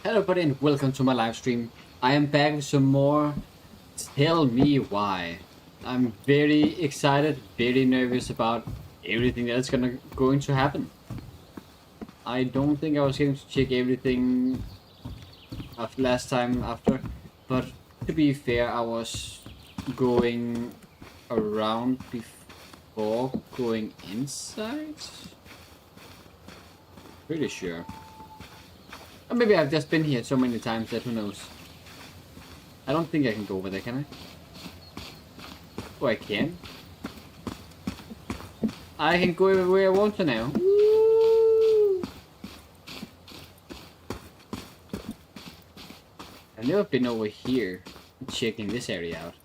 Hello everybody and welcome to my live stream. I am back with some more Tell Me Why. I'm very excited, very nervous about everything that's going to happen. I don't think I was getting to check everything of last time after, but to be fair, I was going around before going inside. Pretty sure. Or maybe I've just been here so many times that who knows. I don't think I can go over there, can I? Oh, I can. I can go everywhere I want to now. Woo! I've never been over here checking this area out.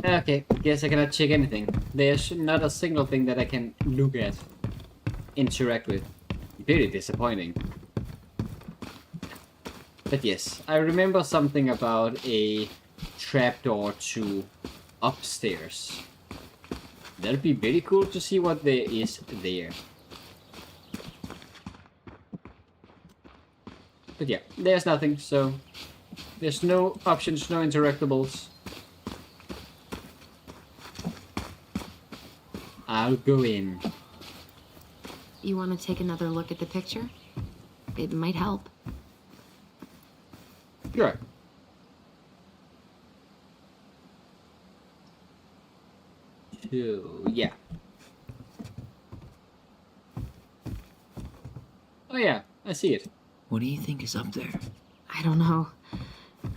Okay, guess I cannot check anything. There's not a single thing that I can look at, interact with. Very disappointing. But yes, I remember something about a trapdoor to upstairs. That'd be very cool to see what there is there. But yeah, there's nothing, so there's no options, no interactables. I'll go in. You want to take another look at the picture? It might help. Sure. Yeah. Oh yeah, I see it. What do you think is up there? I don't know.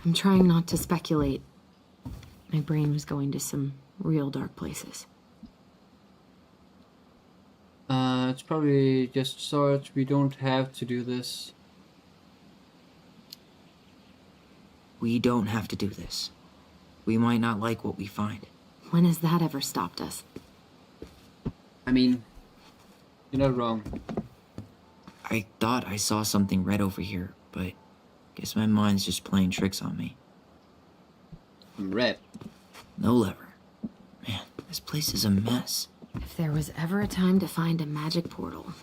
I'm trying not to speculate. My brain was going to some real dark places. It's probably just storage. We don't have to do this. We don't have to do this. We might not like what we find. When has that ever stopped us? I mean, you're not wrong. I thought I saw something red over here, but guess my mind's just playing tricks on me. I'm red. No lever. Man, this place is a mess. If there was ever a time to find a magic portal.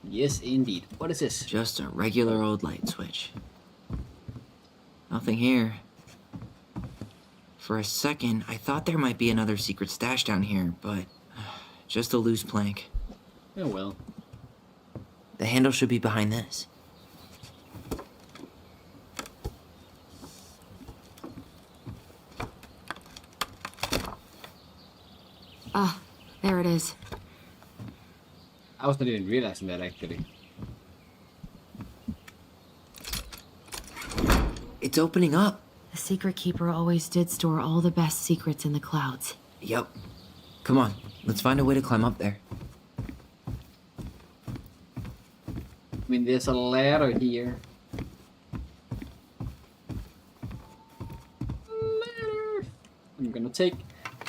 Yes, indeed. What is this? Just a regular old light switch. Nothing here. For a second, I thought there might be another secret stash down here, but just a loose plank. Oh well. The handle should be behind this. Ah, there it is. I was not even realizing that actually. It's opening up. The secret keeper always did store all the best secrets in the clouds. Yep. Come on, let's find a way to climb up there. I mean, there's a ladder here. Ladder. I'm gonna take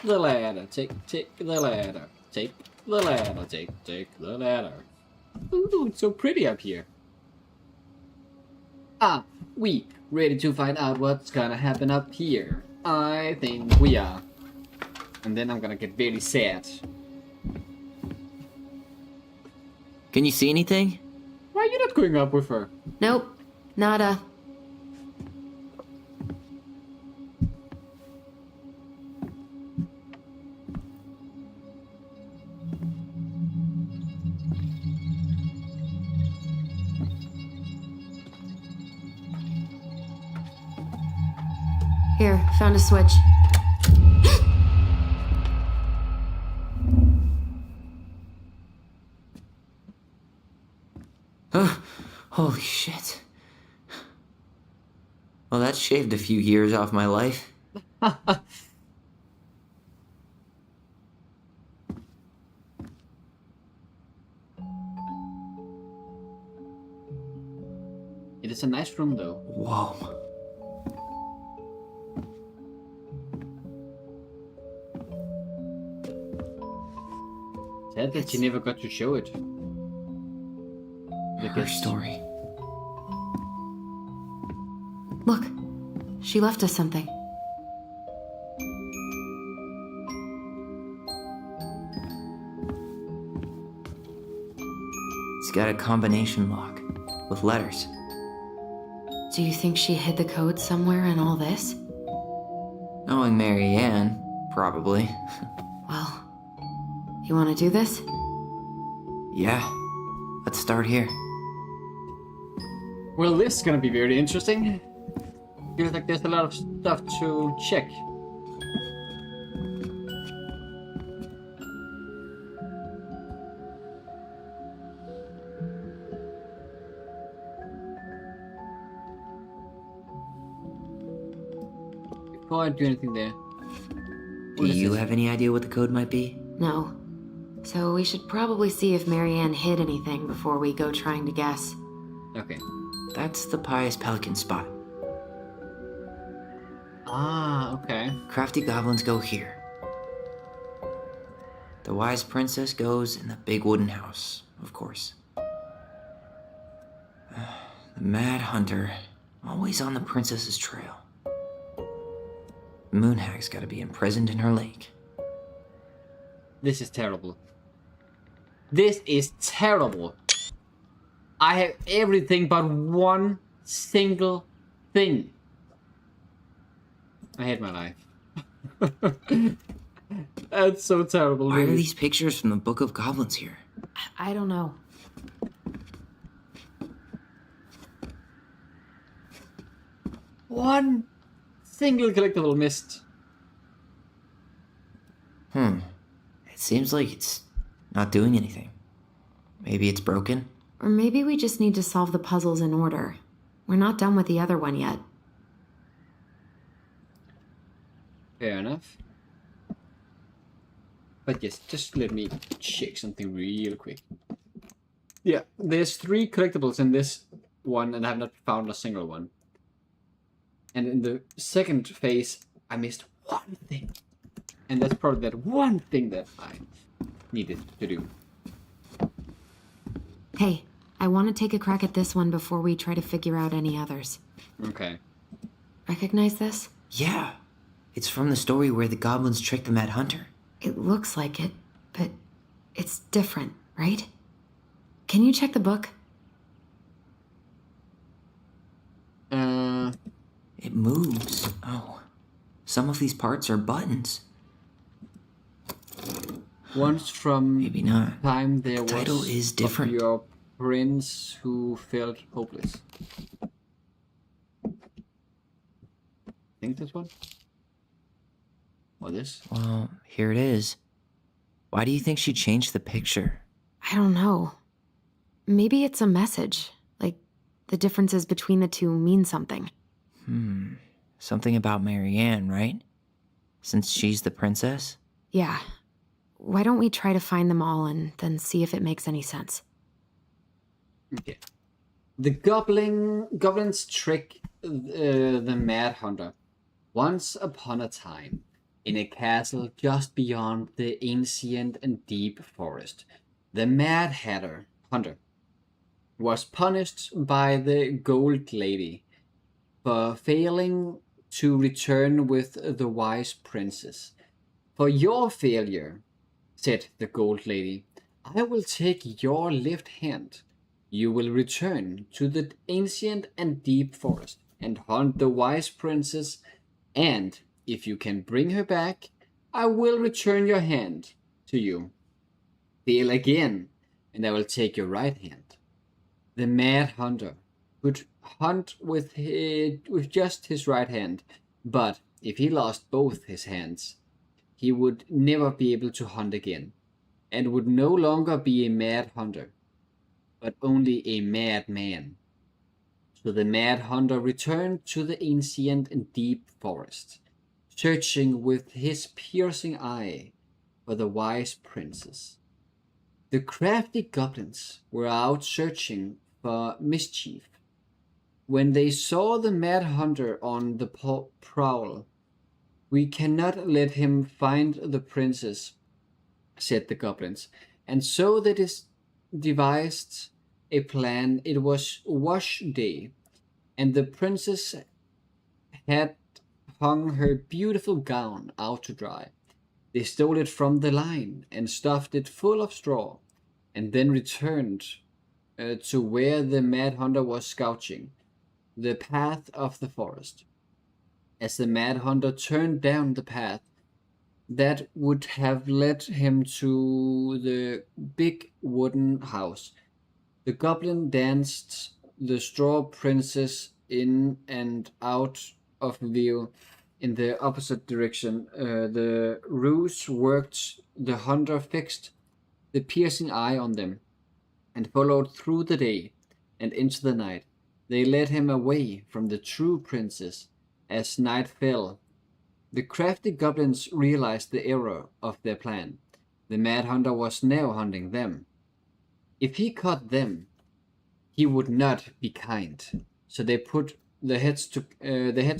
the ladder. Take the ladder. Take the ladder. Take the ladder. Ooh, it's so pretty up here. Ah, we ready to find out what's gonna happen up here? I think we are. And then I'm gonna get very sad. Can you see anything? Why are you not going up with her? Nope, nada. Here, found a switch. Oh, holy shit. Well, that shaved a few years off my life. It is a nice room though. Whoa. Sad that you never got to show it. Her story. Look, She left us something. It's got a combination lock with letters. Do you think she hid the code somewhere in all this? Knowing Mary Ann, probably. Well, you want to do this? Yeah, let's start here. Well, this is gonna be very interesting. Feels like there's a lot of stuff to check. Before I do anything there. Do you have any idea what the code might be? No. So we should probably see if Marianne hid anything before we go trying to guess. Okay. That's the Pious Pelican spot. Ah, okay. Crafty goblins go here. The wise princess goes in the big wooden house, of course. The mad hunter, always on the princess's trail. The moon hag's gotta be imprisoned in her lake. This is terrible. This is terrible. I have everything but one single thing. I hate my life. That's so terrible. Why are really. these pictures from the Book of Goblins here? I don't know. One single collectible missed. It seems like it's not doing anything. Maybe it's broken? Or maybe we just need to solve the puzzles in order. We're not done with the other one yet. Fair enough. But yes, just let me check something real quick. Yeah, there's 3 collectibles in this one, and I have not found a single one. And in the second phase, I missed one thing. And that's probably that one thing that I needed to do. Hey, I want to take a crack at this one before we try to figure out any others. Okay. Recognize this? Yeah. It's from the story where the goblins tricked the Mad Hunter. It looks like it, but it's different, right? Can you check the book? It moves. Oh. Some of these parts are buttons. Once from Maybe not. time there was title is different. of your prince who felt hopeless. Think this one? Or this? Well, here it is. Why do you think she changed the picture? I don't know. Maybe it's a message. Like, the differences between the two mean something. Something about Mary Ann, right? Since she's the princess? Yeah. Why don't we try to find them all and then see if it makes any sense? Okay. The goblins trick the Mad Hunter. Once upon a time, in a castle just beyond the ancient and deep forest, the Mad Hunter was punished by the Gold Lady for failing to return with the wise princess. For your failure, said the Gold Lady, I will take your left hand. You will return to the ancient and deep forest and hunt the wise princess, and if you can bring her back, I will return your hand to you. Fail again, and I will take your right hand. The Mad Hunter could hunt with just his right hand, but if he lost both his hands, he would never be able to hunt again, and would no longer be a mad hunter, but only a madman. So the Mad Hunter returned to the ancient and deep forest, searching with his piercing eye for the wise princess. The crafty goblins were out searching for mischief. When they saw the Mad Hunter on the prowl, we cannot let him find the princess, said the goblins, and so they devised a plan. It was wash day, and the princess had hung her beautiful gown out to dry. They stole it from the line and stuffed it full of straw, and then returned to where the Mad Hunter was scouting the path of the forest. As the Mad Hunter turned down the path that would have led him to the big wooden house, the goblin danced the straw princess in and out of view in the opposite direction. The ruse worked. The hunter fixed the piercing eye on them and followed through the day and into the night. They led him away from the true princess. As night fell, the crafty goblins realized the error of their plan. The Mad Hunter was now hunting them. If he caught them, he would not be kind. So they put the heads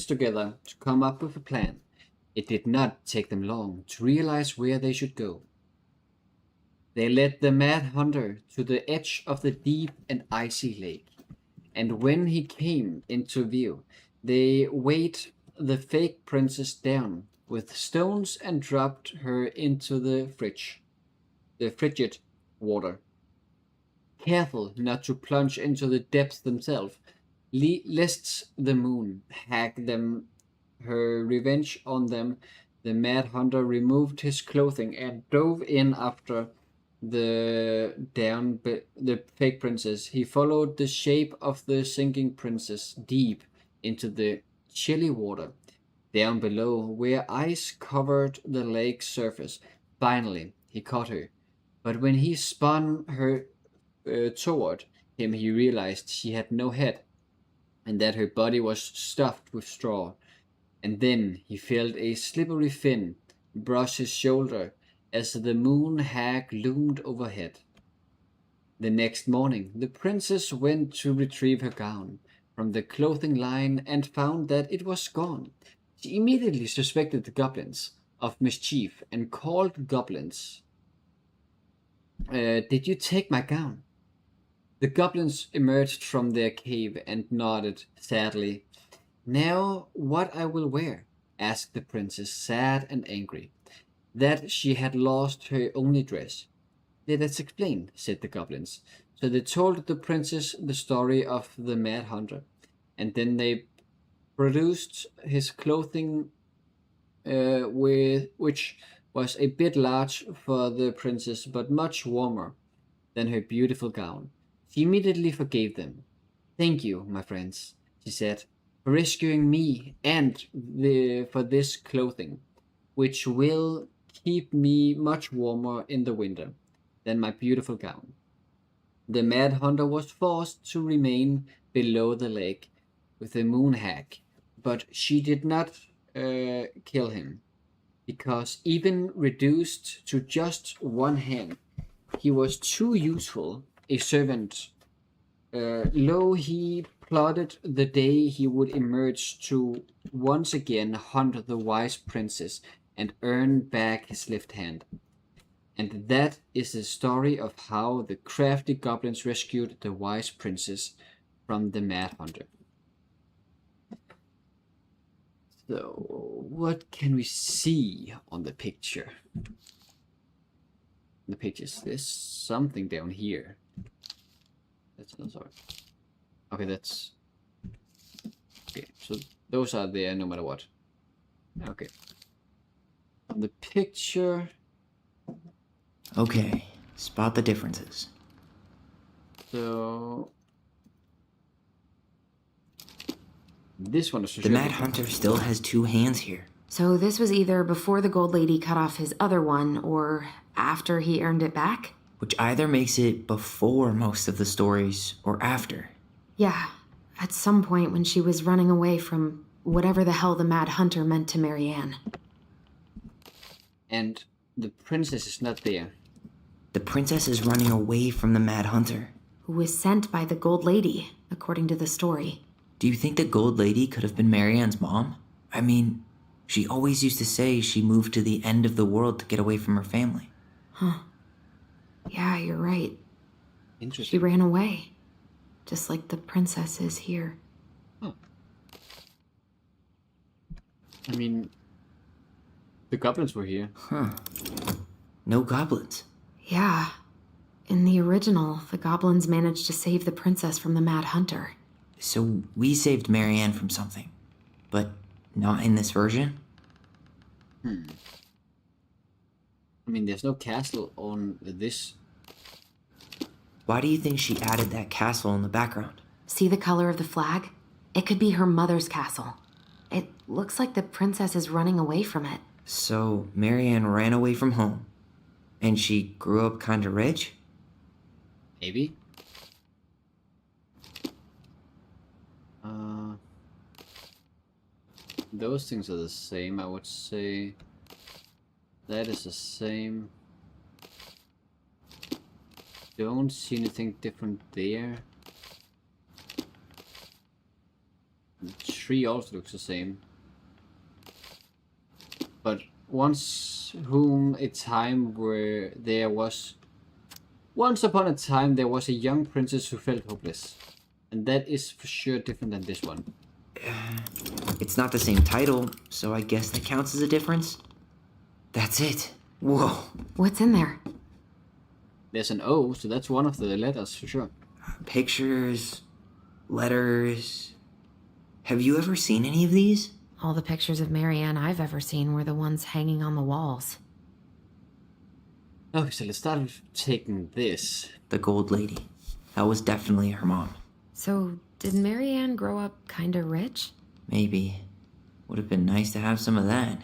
together to come up with a plan. It did not take them long to realize where they should go. They led the Mad Hunter to the edge of the deep and icy lake, and when he came into view, they weighed the fake princess down with stones and dropped her into the frigid water. Careful not to plunge into the depths themselves, lest the moon hag them her revenge on them. The Mad Hunter removed his clothing and dove in after the fake princess. He followed the shape of the sinking princess deep into the chilly water down below where ice covered the lake's surface. Finally, he caught her, but when he spun her toward him, he realized she had no head and that her body was stuffed with straw. And then he felt a slippery fin brush his shoulder as the moon hag loomed overhead. The next morning, the princess went to retrieve her gown from the clothing line and found that it was gone. She immediately suspected the goblins of mischief and called goblins. Did you take my gown? The goblins emerged from their cave and nodded sadly. Now what I will wear? Asked the princess, sad and angry that she had lost her only dress. Let us explain, said the goblins. So they told the princess the story of the Mad Hunter, and then they produced his clothing, which was a bit large for the princess, but much warmer than her beautiful gown. She immediately forgave them. Thank you, my friends, she said, for rescuing me and for this clothing, which will keep me much warmer in the winter than my beautiful gown. The Mad Hunter was forced to remain below the lake with the moon hag, but she did not kill him, because even reduced to just one hand, he was too useful a servant. Lo, he plotted the day he would emerge to once again hunt the wise princess and earn back his left hand. And that is the story of how the crafty goblins rescued the wise princess from the Mad Hunter. So, what can we see on the picture? The pictures. There's something down here. That's not sorry. Okay, that's okay. So those are there no matter what. Okay. On the picture. Okay, spot the differences. So this one is for The sure Mad different. Hunter still has two hands here. So this was either before the gold lady cut off his other one, or after he earned it back? Which either makes it before most of the stories, or after. Yeah, at some point when she was running away from whatever the hell the Mad Hunter meant to Marianne. And the princess is not there. The princess is running away from the Mad Hunter. Who was sent by the gold lady, according to the story. Do you think the gold lady could have been Marianne's mom? I mean, she always used to say she moved to the end of the world to get away from her family. Huh. Yeah, you're right. Interesting. She ran away. Just like the princess is here. Huh. I mean, the goblins were here. Huh. No goblins. Yeah. In the original, the goblins managed to save the princess from the Mad Hunter. So we saved Marianne from something, but not in this version? I mean, there's no castle on this. Why do you think she added that castle in the background? See the color of the flag? It could be her mother's castle. It looks like the princess is running away from it. So Marianne ran away from home, and she grew up kinda rich? Maybe. Those things are the same, I would say. That is the same. Don't see anything different there. The tree also looks the same. But once upon a time there was a young princess who felt hopeless. And that is for sure different than this one. It's not the same title, so I guess that counts as a difference. That's it. Whoa. What's in there? There's an O, so that's one of the letters for sure. Pictures, letters. Have you ever seen any of these? All the pictures of Marianne I've ever seen were the ones hanging on the walls. Okay, so let's start with taking this. The gold lady. That was definitely her mom. So, did Marianne grow up kinda rich? Maybe. Would have been nice to have some of that.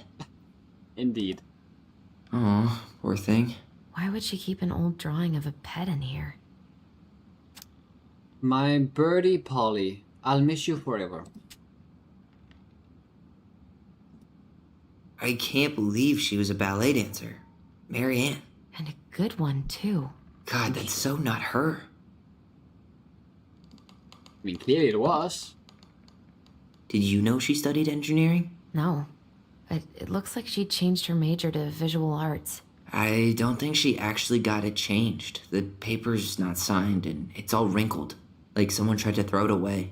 Indeed. Oh, poor thing. Why would she keep an old drawing of a pet in here? My birdie Polly, I'll miss you forever. I can't believe she was a ballet dancer. Marianne. And a good one, too. God, that's so not her. I mean, clearly it was. Did you know she studied engineering? No. It looks like she changed her major to visual arts. I don't think she actually got it changed. The paper's not signed and it's all wrinkled. Like someone tried to throw it away.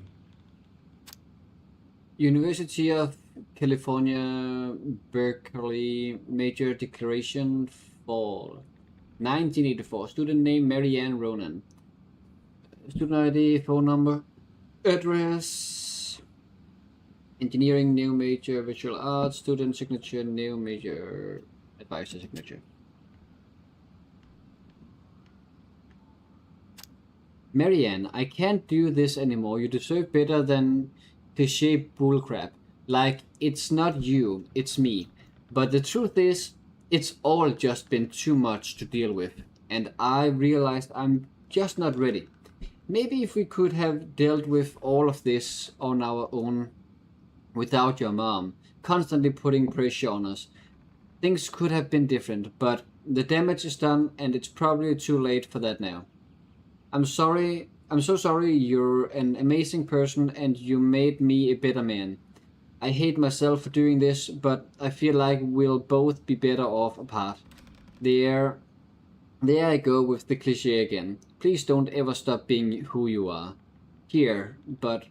University of California, Berkeley, major declaration, fall 1984. Student name Marianne Ronan. Student ID, phone number, address. Engineering, new major, visual arts. Student signature, new major, advisor signature. Marianne, I can't do this anymore. You deserve better than cliche bullcrap. Like, it's not you, it's me. But the truth is, it's all just been too much to deal with. And I realized I'm just not ready. Maybe if we could have dealt with all of this on our own without your mom constantly putting pressure on us, things could have been different. But the damage is done and it's probably too late for that now. I'm so sorry, you're an amazing person and you made me a better man. I hate myself for doing this, but I feel like we'll both be better off apart. There I go with the cliche again. Please don't ever stop being who you are. Here, but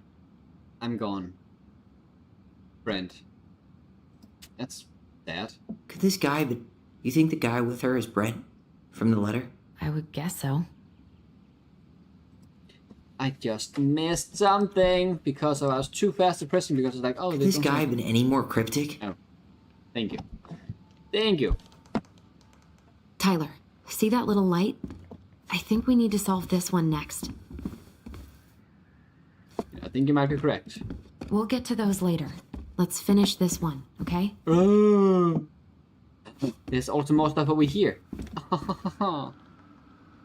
I'm gone. Brent. That's sad. Could this guy, but you think the guy with her is Brent from the letter? I would guess so. I just missed something because I was too fast at pressing because it's like, oh, Could this guy been any more cryptic? Oh, thank you. Thank you. Tyler, see that little light? I think we need to solve this one next. I think you might be correct. We'll get to those later. Let's finish this one, okay? There's also more stuff over here.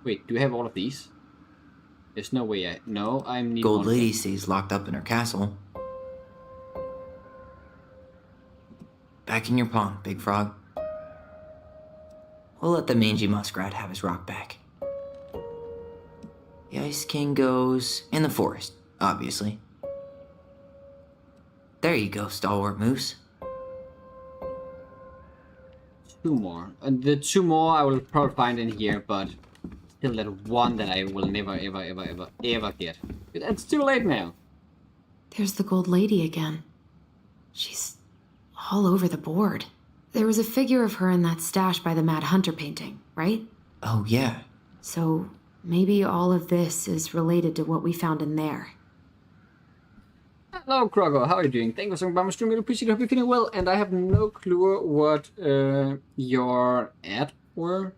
Wait, do we have all of these? There's no way No, I need Gold one. lady stays locked up in her castle. Back in your pond, Big Frog. We'll let the mangy muskrat have his rock back. The Ice King goes in the forest, obviously. There you go, stalwart moose. Two more. And the two more I will probably find in here, but still that one that I will never, ever get. It's too late now. There's the gold lady again. She's all over the board. There was a figure of her in that stash by the Mad Hunter painting, right? Oh, yeah. So maybe all of this is related to what we found in there. Hello, Krogo. How are you doing? Thank you for coming by my stream. Really appreciate it. Hope you're feeling well. And I have no clue what your ad were.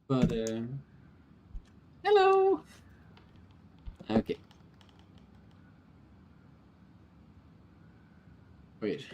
But, hello! Okay. Wait.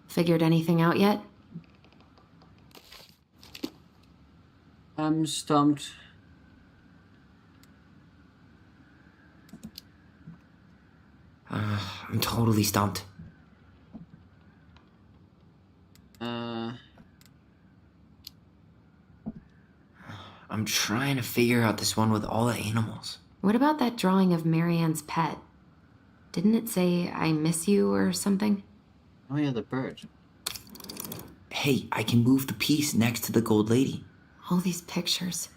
Figured anything out yet? I'm stumped. I'm totally stumped. I'm trying to figure out this one with all the animals. What about that drawing of Marianne's pet? Didn't it say, I miss you or something? Oh yeah, the bird. Hey, I can move the piece next to the gold lady. All these pictures.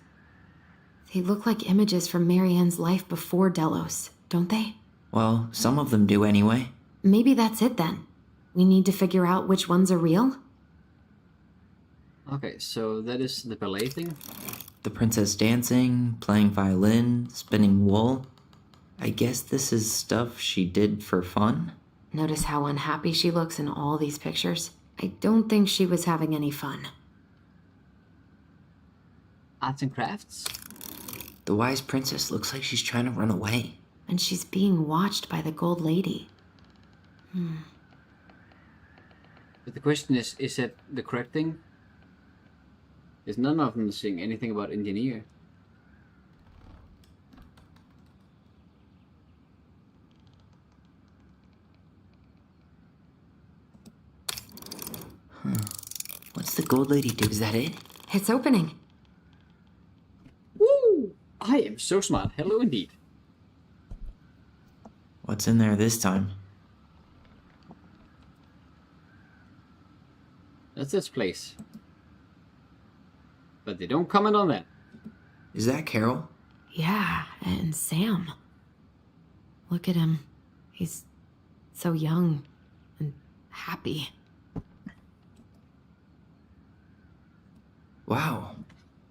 They look like images from Marianne's life before Delos, don't they? Well, some of them do anyway. Maybe that's it then. We need to figure out which ones are real? Okay, so that is the ballet thing. The princess dancing, playing violin, spinning wool. I guess this is stuff she did for fun? Notice how unhappy she looks in all these pictures? I don't think she was having any fun. Arts and crafts? The wise princess looks like she's trying to run away. And she's being watched by the gold lady. But the question is that the correct thing? Is none of them saying anything about engineer. What's the gold lady do? Is that it? It's opening. Woo! I am so smart. Hello indeed. What's in there this time? That's this place. But they don't comment on that. Is that Carol? Yeah, and Sam. Look at him. He's so young and happy. Wow.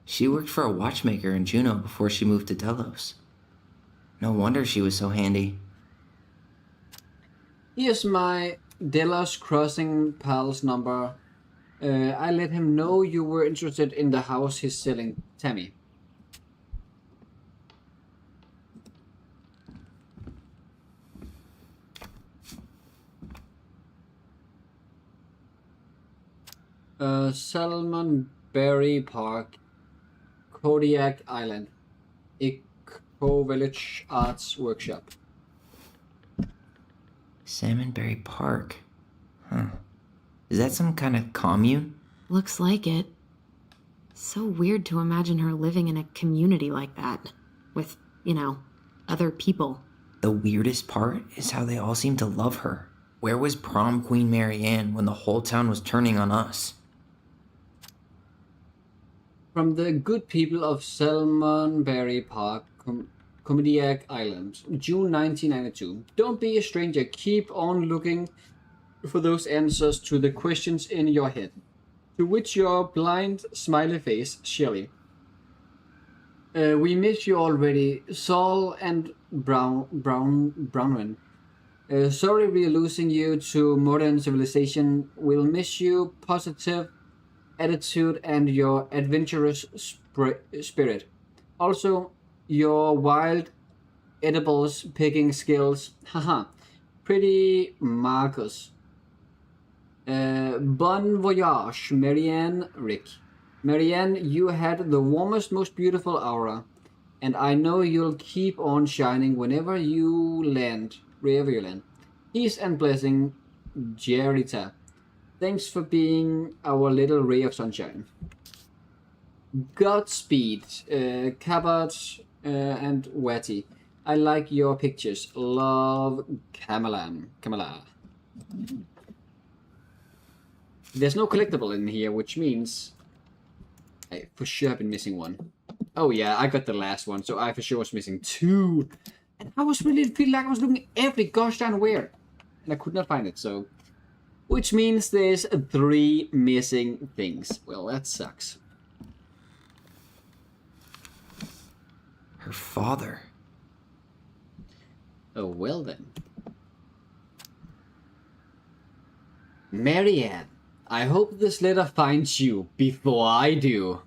She worked for a watchmaker in Juneau before she moved to Delos. No wonder she was so handy. Here's my Delos Crossing pal's number. I let him know you were interested in the house he's selling. Tammy. Salmonberry Park, Kodiak Island, Eco Village Arts Workshop. Salmonberry Park. Huh. Is that some kind of commune? Looks like it. So weird to imagine her living in a community like that. With, other people. The weirdest part is how they all seem to love her. Where was prom queen Marianne when the whole town was turning on us? From the good people of Salmonberry Park, Kodiak Island, June 1992. Don't be a stranger. Keep on looking for those answers to the questions in your head. To which your blind smiley face, Shelley. We miss you already, Saul and Brownman. Sorry we're losing you to modern civilization. We'll miss you, positive attitude and your adventurous spirit. Also, your wild edibles picking skills. Haha. Pretty Marcus. Bon voyage, Marianne, Rick. Marianne, you had the warmest, most beautiful aura. And I know you'll keep on shining wherever you land. Peace and blessing, Jerita. Thanks for being our little ray of sunshine. Godspeed, Cabot and Watty. I like your pictures. Love, Kamala. There's no collectible in here, which means I for sure have been missing one. Oh yeah, I got the last one, so I for sure was missing 2. And I was really feel like I was looking every gosh darn where, and I could not find it. So, which means there's 3 missing things. Well, that sucks. Her father. Oh well then. Marianne, I hope this letter finds you before I do.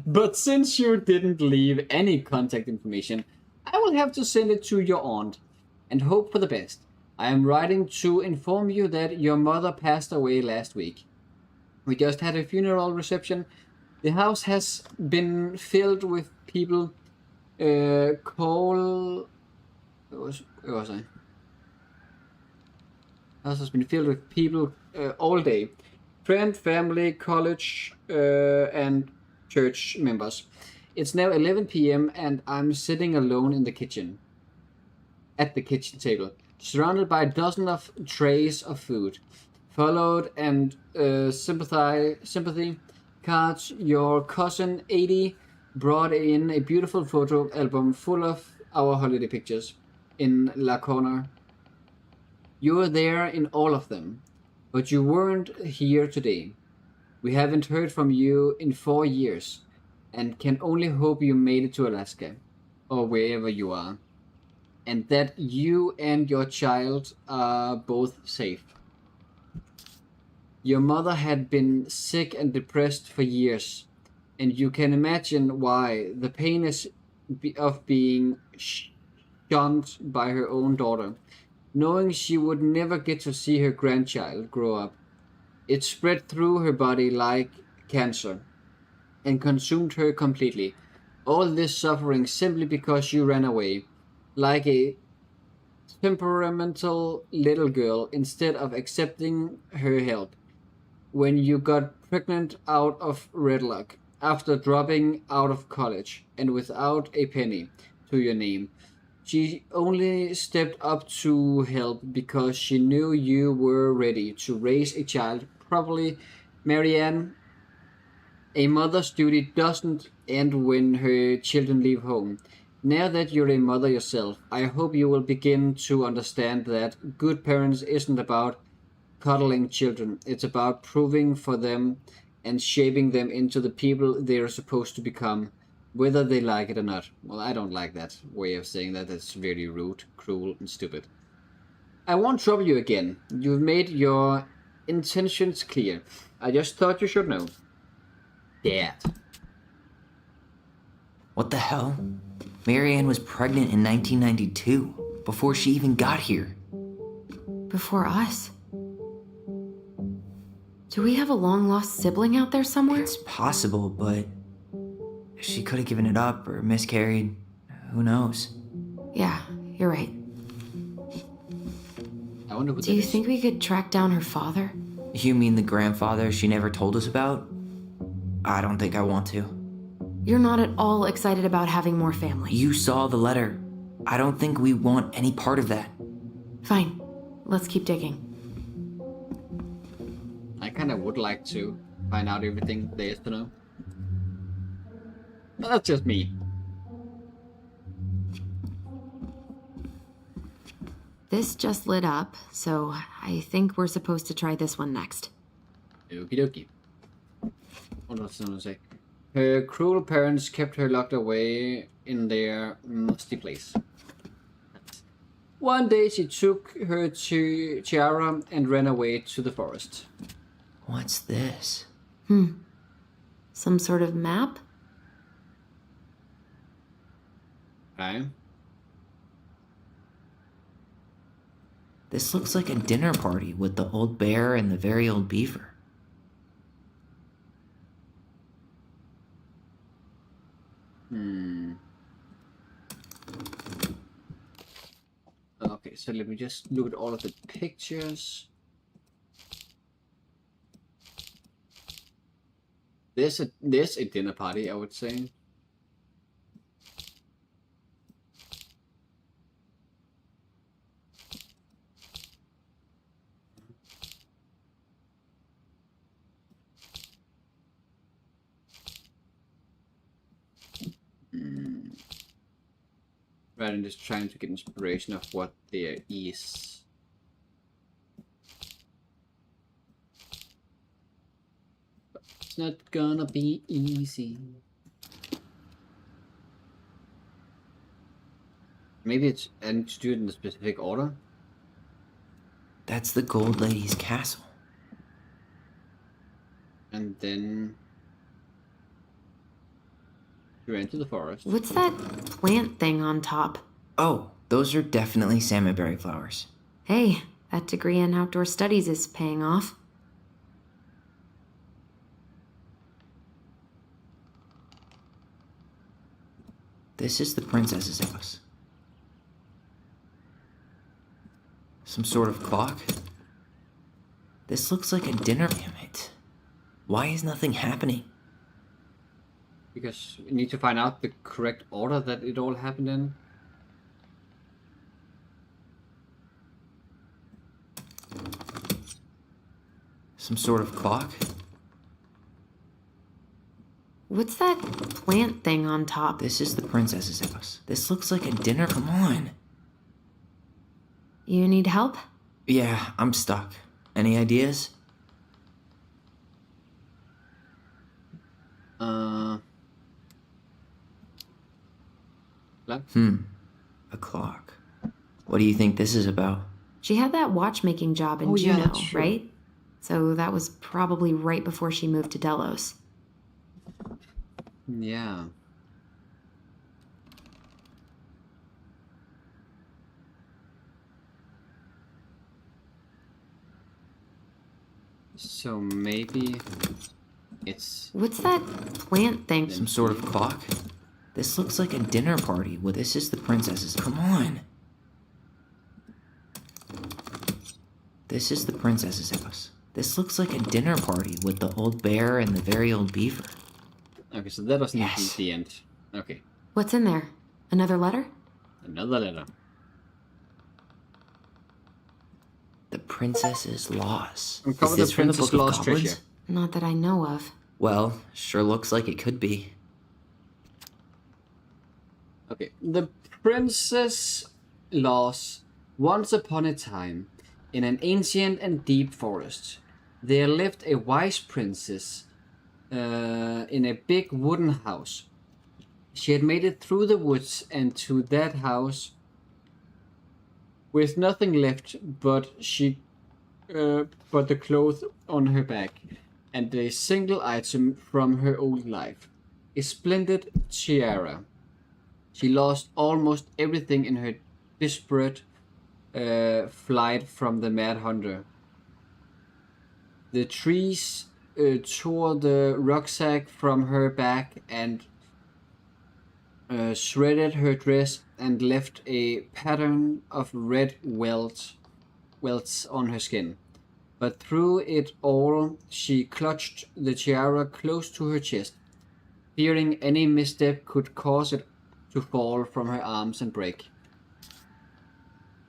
But since you didn't leave any contact information, I will have to send it to your aunt and hope for the best. I am writing to inform you that your mother passed away last week. We just had a funeral reception. The house has been filled with people. Where was I? House has been filled with people all day. Friend, family, college, and church members. It's now 11 p.m. and I'm sitting alone in the kitchen. At the kitchen table, surrounded by a dozen of trays of food. Followed and sympathy cards. Your cousin 80 brought in a beautiful photo album full of our holiday pictures in La Corner. You were there in all of them, but you weren't here today. We haven't heard from you in 4 years, and can only hope you made it to Alaska, or wherever you are, and that you and your child are both safe. Your mother had been sick and depressed for years, and you can imagine why. The pain of being shunned by her own daughter, knowing she would never get to see her grandchild grow up. It spread through her body like cancer and consumed her completely. All this suffering simply because you ran away, like a temperamental little girl, instead of accepting her help. When you got pregnant out of wedlock, after dropping out of college, and without a penny to your name, she only stepped up to help because she knew you were ready to raise a child properly. Marianne, a mother's duty doesn't end when her children leave home. Now that you're a mother yourself, I hope you will begin to understand that good parents isn't about coddling children. It's about proving for them and shaping them into the people they are supposed to become, whether they like it or not. Well, I don't like that way of saying that. It's very rude, cruel, and stupid. I won't trouble you again. You've made your intentions clear. I just thought you should know. Dad. What the hell? Marianne was pregnant in 1992, before she even got here. Before us? Do we have a long-lost sibling out there somewhere? It's possible, but she could have given it up or miscarried. Who knows? Yeah, you're right. I wonder who Do you think we could track down her father? You mean the grandfather she never told us about? I don't think I want to. You're not at all excited about having more family. You saw the letter. I don't think we want any part of that. Fine. Let's keep digging. I kind of would like to find out everything there is to know. But that's just me. This just lit up, so I think we're supposed to try this one next. Okie dokie. What was I going to say? Her cruel parents kept her locked away in their musty place. One day she took her tiara and ran away to the forest. What's this? Some sort of map? Okay. This looks like a dinner party with the old bear and the very old beaver. Okay, so let me just look at all of the pictures. There's a dinner party, I would say. Rather than just trying to get inspiration of what there is. But it's not gonna be easy. Maybe it's I need to do it in a specific order. That's the Gold Lady's castle. And then you enter the forest. What's that plant thing on top? Oh, those are definitely salmonberry flowers. Hey, that degree in outdoor studies is paying off. This is the princess's house. Some sort of clock? This looks like a dinner. Damn it. Why is nothing happening? Because we need to find out the correct order that it all happened in. Some sort of clock? What's that plant thing on top? This is the princess's house. This looks like a dinner. Come on. You need help? Yeah, I'm stuck. Any ideas? Left? A clock. What do you think this is about? She had that watchmaking job in Oh, yeah, Juneau, that's true. right? So that was probably right before she moved to Delos. Yeah. So maybe it's What's that plant thing? Some sort of clock? This looks like a dinner party. Well, this is the princess's. Come on. This is the princess's house. This looks like a dinner party with the old bear and the very old beaver. okay. So that was indeed Yes. the end. Okay, What's in there? Another letter? another letter. The princess's loss. Uncover Is the this from the princess' Book of lost Goblins? treasure. Not that I know of. Well, sure looks like it could be. Okay, the princess lost once upon a time in an ancient and deep forest. There lived a wise princess in a big wooden house. She had made it through the woods and to that house with nothing left but the clothes on her back and a single item from her old life, a splendid tiara. She lost almost everything in her desperate flight from the Mad Hunter. The trees tore the rucksack from her back and shredded her dress and left a pattern of red welts on her skin. But through it all, she clutched the tiara close to her chest, fearing any misstep could cause it to fall from her arms and break.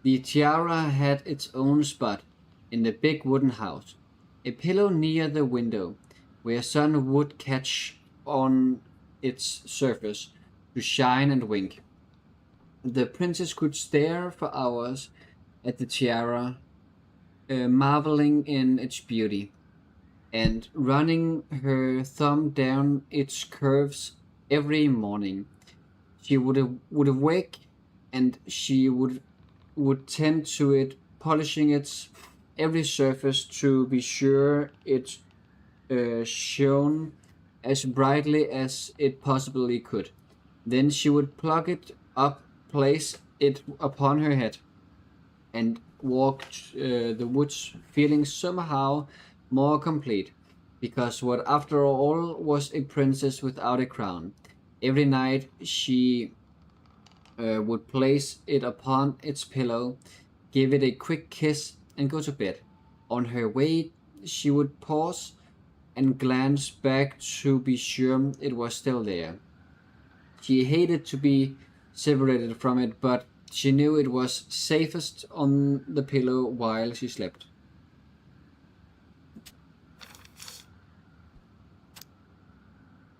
The tiara had its own spot in the big wooden house, a pillow near the window, where sun would catch on its surface to shine and wink. The princess could stare for hours at the tiara, marveling in its beauty, and running her thumb down its curves every morning. She would awake, and she would tend to it, polishing its every surface to be sure it shone as brightly as it possibly could. Then she would pluck it up, place it upon her head, and walked the woods feeling somehow more complete, because what after all was a princess without a crown, Every night she would place it upon its pillow, give it a quick kiss, and go to bed. On her way, she would pause and glance back to be sure it was still there. She hated to be separated from it, but she knew it was safest on the pillow while she slept.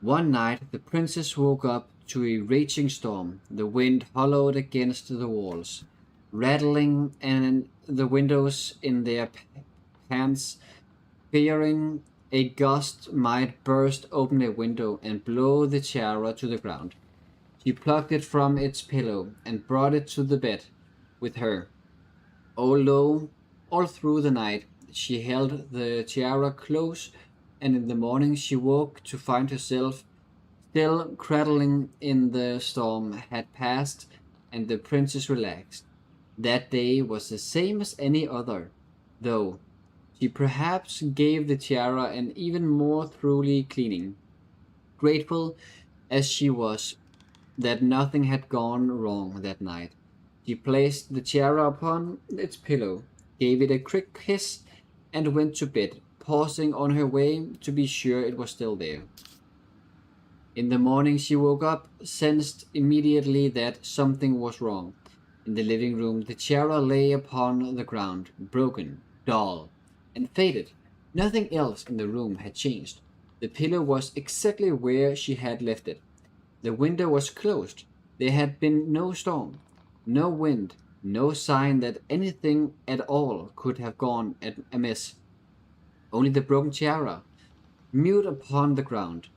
One night, the princess woke up to a raging storm. The wind hollowed against the walls, rattling and the windows in their pants, fearing a gust might burst open a window and blow the tiara to the ground. She plucked it from its pillow and brought it to the bed with her. All through the night, she held the tiara close, and in the morning she woke to find herself still cradling in the storm had passed, and the princess relaxed. That day was the same as any other, though she perhaps gave the tiara an even more thorough cleaning. Grateful as she was that nothing had gone wrong that night, she placed the tiara upon its pillow, gave it a quick kiss, and went to bed, pausing on her way to be sure it was still there. In the morning she woke up, sensed immediately that something was wrong. In the living room the tiara lay upon the ground, broken, dull, and faded. Nothing else in the room had changed. The pillow was exactly where she had left it. The window was closed. There had been no storm, no wind, no sign that anything at all could have gone amiss. Only the broken tiara, mute upon the ground.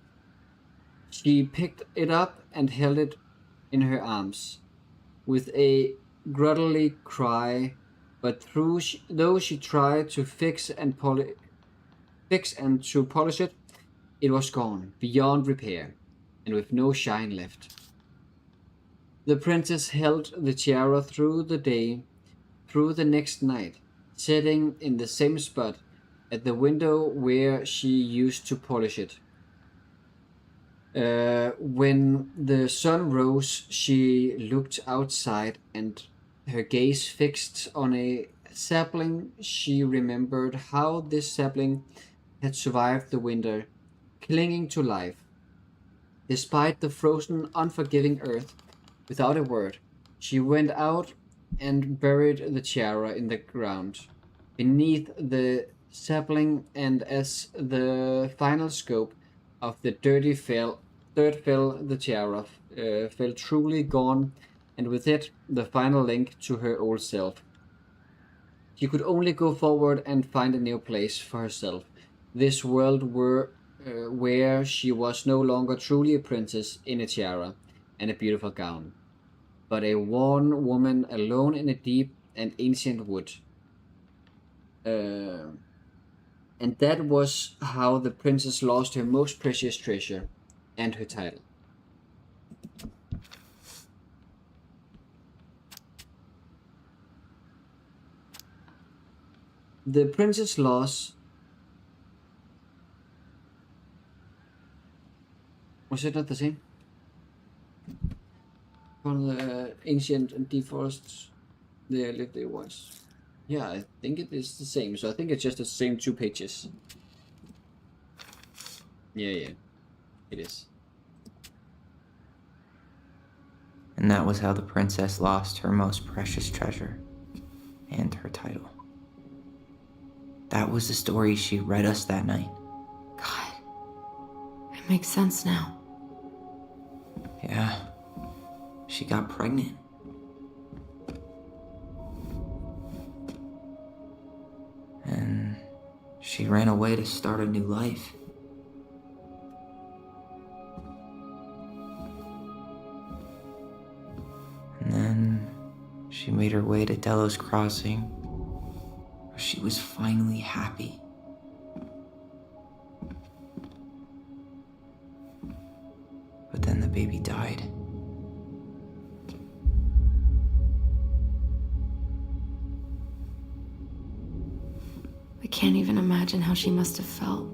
She picked it up and held it in her arms, with a grudgingly cry, but though she tried to fix and to polish it, it was gone, beyond repair, and with no shine left. The princess held the tiara through the day, through the next night, sitting in the same spot at the window where she used to polish it. When the sun rose, she looked outside, and her gaze fixed on a sapling. She remembered how this sapling had survived the winter, clinging to life. Despite the frozen, unforgiving earth, without a word, she went out and buried the tiara in the ground, beneath the sapling, and as the final scope of the dirt fell, the tiara fell truly gone, and with it the final link to her old self. She could only go forward and find a new place for herself. This world where she was no longer truly a princess in a tiara and a beautiful gown, but a worn woman alone in a deep and ancient wood. And that was how the princess lost her most precious treasure and her title. The princess lost. Was it not the same? From the ancient and deep forests, there lived a once. Yeah, I think it is the same. So I think it's just the same 2 pages. Yeah, it is. And that was how the princess lost her most precious treasure and her title. That was the story she read us that night. God, it makes sense now. Yeah, she got pregnant. And she ran away to start a new life. And then she made her way to Delos Crossing, where she was finally happy. But then the baby died. I can't even imagine how she must have felt.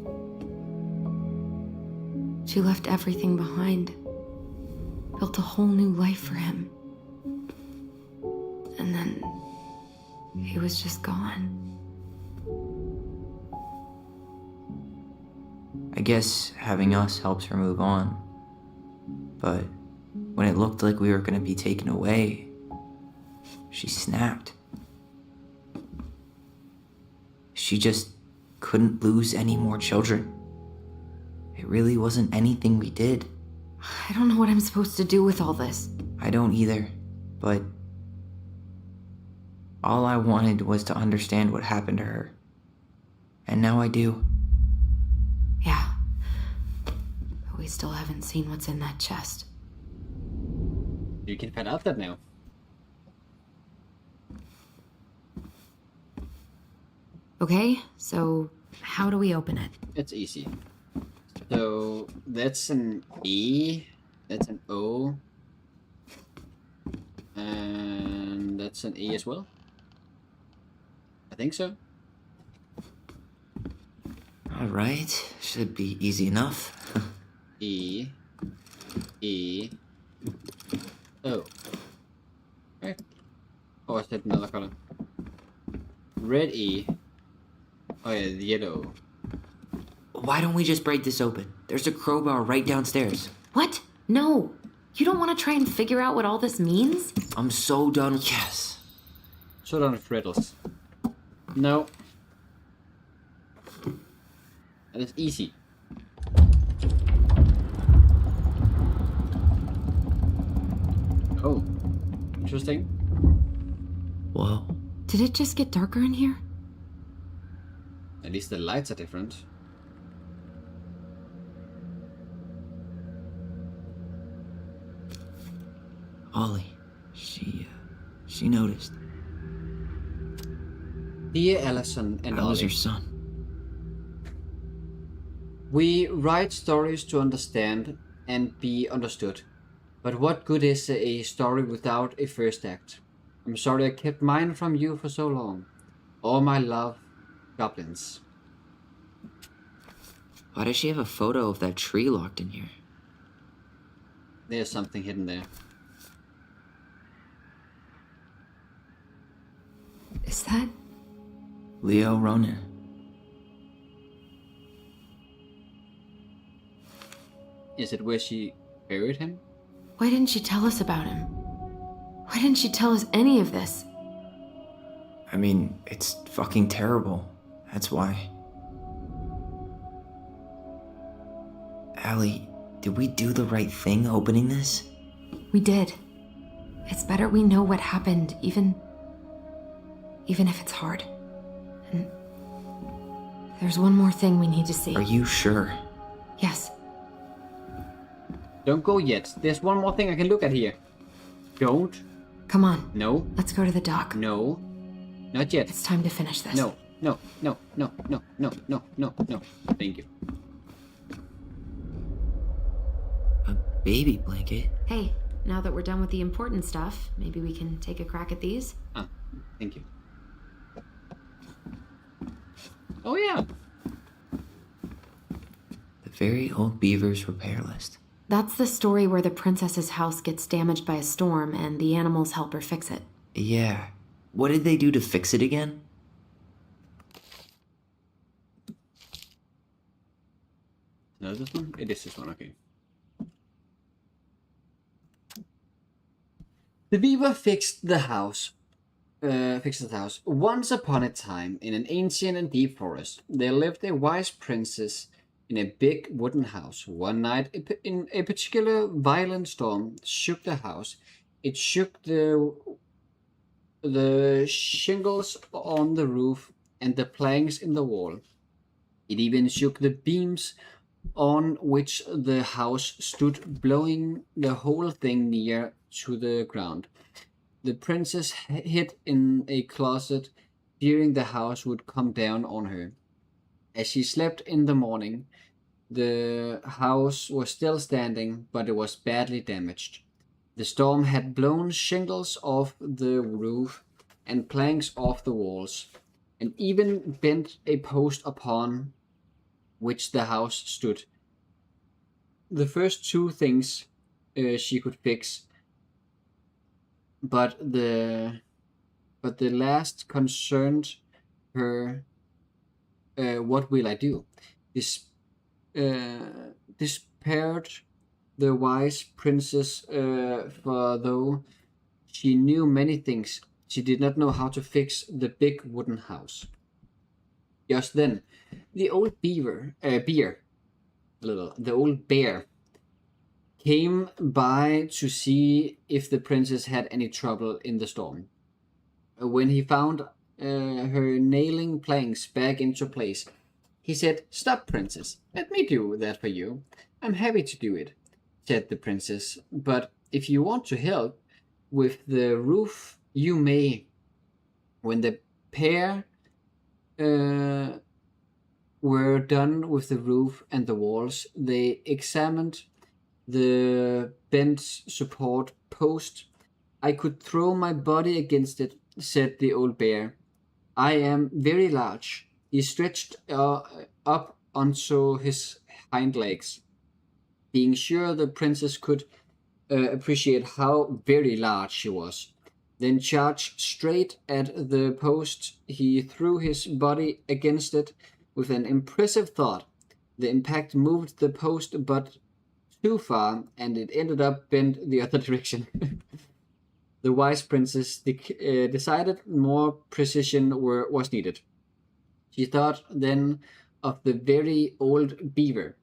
She left everything behind. built a whole new life for him. And then he was just gone. I guess having us helps her move on. But when it looked like we were going to be taken away, she snapped. She just couldn't lose any more children. It really wasn't anything we did. I don't know what I'm supposed to do with all this. I don't either, but all I wanted was to understand what happened to her. And now I do. Yeah. But we still haven't seen what's in that chest. You can find out that now. Okay, so how do we open it? It's easy. So that's an E, that's an O, and that's an E as well. I think so. Alright, should be easy enough. E, E, O. Right. Oh, I said another color. Red E. Oh yeah, the yellow. Why don't we just break this open? There's a crowbar right downstairs. What? No. You don't want to try and figure out what all this means? I'm so done. Yes. So done with riddles. No. That is easy. Oh. Interesting. Whoa. Did it just get darker in here? At least the lights are different. Ollie. She noticed. Dear Allison and I was Ollie, your son. we write stories to understand and be understood. But what good is a story without a first act? I'm sorry I kept mine from you for so long. All my love, goblins. Why does she have a photo of that tree locked in here? There's something hidden there. Is that... Leo Ronan. Is it where she buried him? Why didn't she tell us about him? Why didn't she tell us any of this? I mean, it's fucking terrible. That's why. Allie, did we do the right thing opening this? We did. It's better we know what happened, even if it's hard. And there's one more thing we need to see. Are you sure? Yes. Don't go yet. There's one more thing I can look at here. Don't. Come on. No. Let's go to the dock. No. Not yet. It's time to finish this. No. No. No. No. No. No. No. No. No. Thank you. A baby blanket? Hey, now that we're done with the important stuff, maybe we can take a crack at these? Ah, thank you. Oh yeah. The very old beaver's repair list. That's the story where the princess's house gets damaged by a storm and the animals help her fix it. Yeah. What did they do to fix it again? No, this one? It is this one, okay. The beaver fixes the house. Once upon a time, in an ancient and deep forest, there lived a wise princess in a big wooden house. One night, in a particular violent storm shook the house. It shook the shingles on the roof and the planks in the wall. It even shook the beams on which the house stood, blowing the whole thing near to the ground. The princess hid in a closet, fearing the house would come down on her. As she slept in the morning, the house was still standing, but it was badly damaged. The storm had blown shingles off the roof and planks off the walls, and even bent a post upon which the house stood. The first two things she could fix, but the last concerned her. What will I do? This despaired the wise princess, for though she knew many things, she did not know how to fix the big wooden house. Just then, the old the old bear, came by to see if the princess had any trouble in the storm. When he found her nailing planks back into place, he said, "Stop, princess. Let me do that for you. I'm happy to do it," said the princess. "But if you want to help with the roof, you may." When the pair uh, were done with the roof and the walls, they examined the bent support post. "I could throw my body against it," said the old bear. "I am very large." He stretched up onto his hind legs, being sure the princess could appreciate how very large she was. Then charged straight at the post. He threw his body against it with an impressive thud. The impact moved the post but too far, and it ended up bent the other direction. The wise princess decided more precision was needed. She thought then of the very old beaver,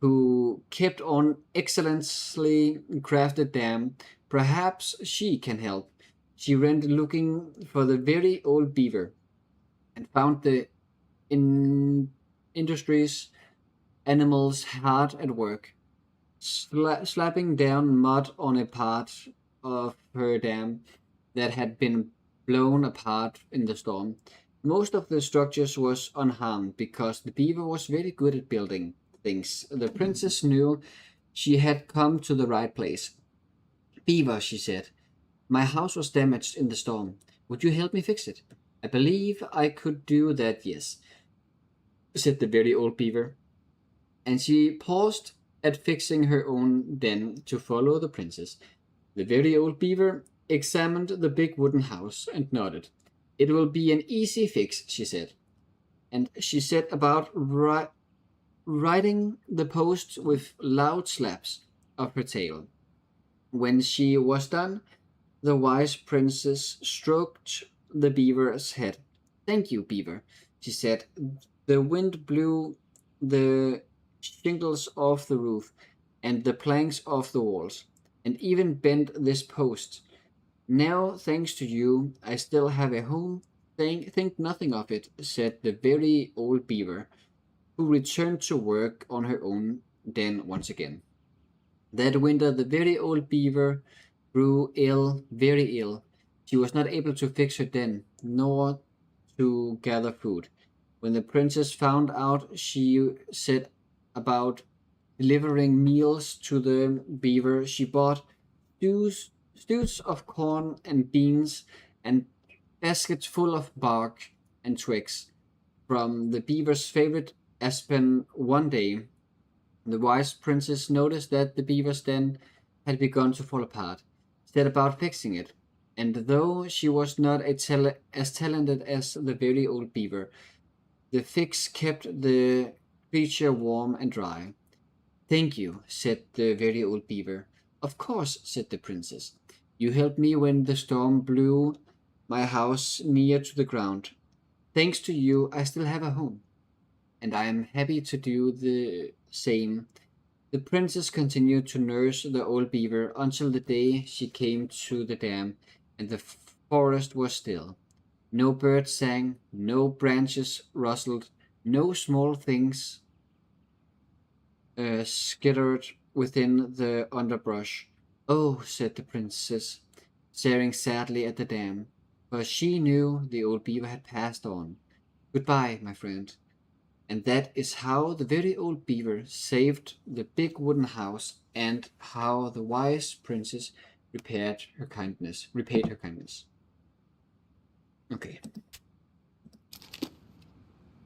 who kept on excellently crafted dam. Perhaps she can help. She went looking for the very old beaver and found the industrious animals hard at work, slapping down mud on a part of her dam that had been blown apart in the storm. Most of the structures was unharmed because the beaver was very good at building things. The princess knew she had come to the right place. "Beaver," she said, "my house was damaged in the storm. Would you help me fix it?" "I believe I could do that, yes," said the very old beaver. And she paused at fixing her own den to follow the princess. The very old beaver examined the big wooden house and nodded. "It will be an easy fix," she said. And she set about riding the posts with loud slaps of her tail. When she was done, the wise princess stroked the beaver's head. "Thank you, beaver," she said. "The wind blew the shingles off the roof and the planks off the walls, and even bent this post. Now, thanks to you, I still have a home. Think nothing of it," said the very old beaver, who returned to work on her own den once again. That winter, the very old beaver grew ill, very ill. She was not able to fix her den, nor to gather food. When the princess found out, she set about delivering meals to the beaver. She bought stews of corn and beans and baskets full of bark and twigs from the beaver's favorite aspen. One day, the wise princess noticed that the beaver's den had begun to fall apart, set about fixing it, and though she was not as talented as the very old beaver, the fix kept the creature warm and dry. "Thank you," said the very old beaver. "Of course," said the princess. "You helped me when the storm blew my house near to the ground. Thanks to you, I still have a home, and I am happy to do the same." The princess continued to nurse the old beaver until the day she came to the dam, and the forest was still. No birds sang, no branches rustled, no small things skittered within the underbrush. "Oh," said the princess, staring sadly at the dam, for she knew the old beaver had passed on. "Goodbye, my friend." And that is how the very old beaver saved the big wooden house, and how the wise princess repaid her kindness. Okay.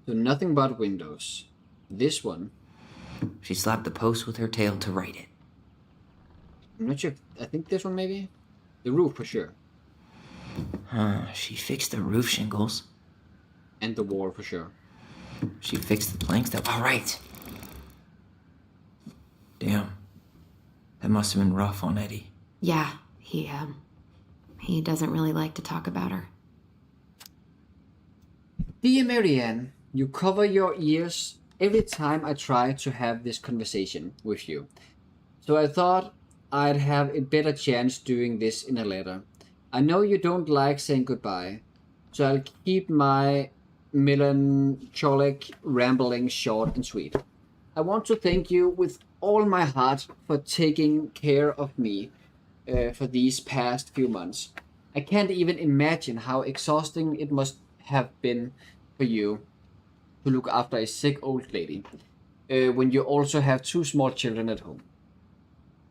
So nothing but windows. This one. She slapped the post with her tail to write it. I'm not sure. I think this one maybe? The roof for sure. She fixed the roof shingles. And the wall for sure. She fixed the planks that... All right. Damn. That must have been rough on Eddie. Yeah, he doesn't really like to talk about her. Dear Marianne, you cover your ears every time I try to have this conversation with you. So I thought I'd have a better chance doing this in a letter. I know you don't like saying goodbye, so I'll keep my melancholic rambling short and sweet. I want to thank you with all my heart for taking care of me for these past few months. I can't even imagine how exhausting it must have been for you to look after a sick old lady when you also have two small children at home.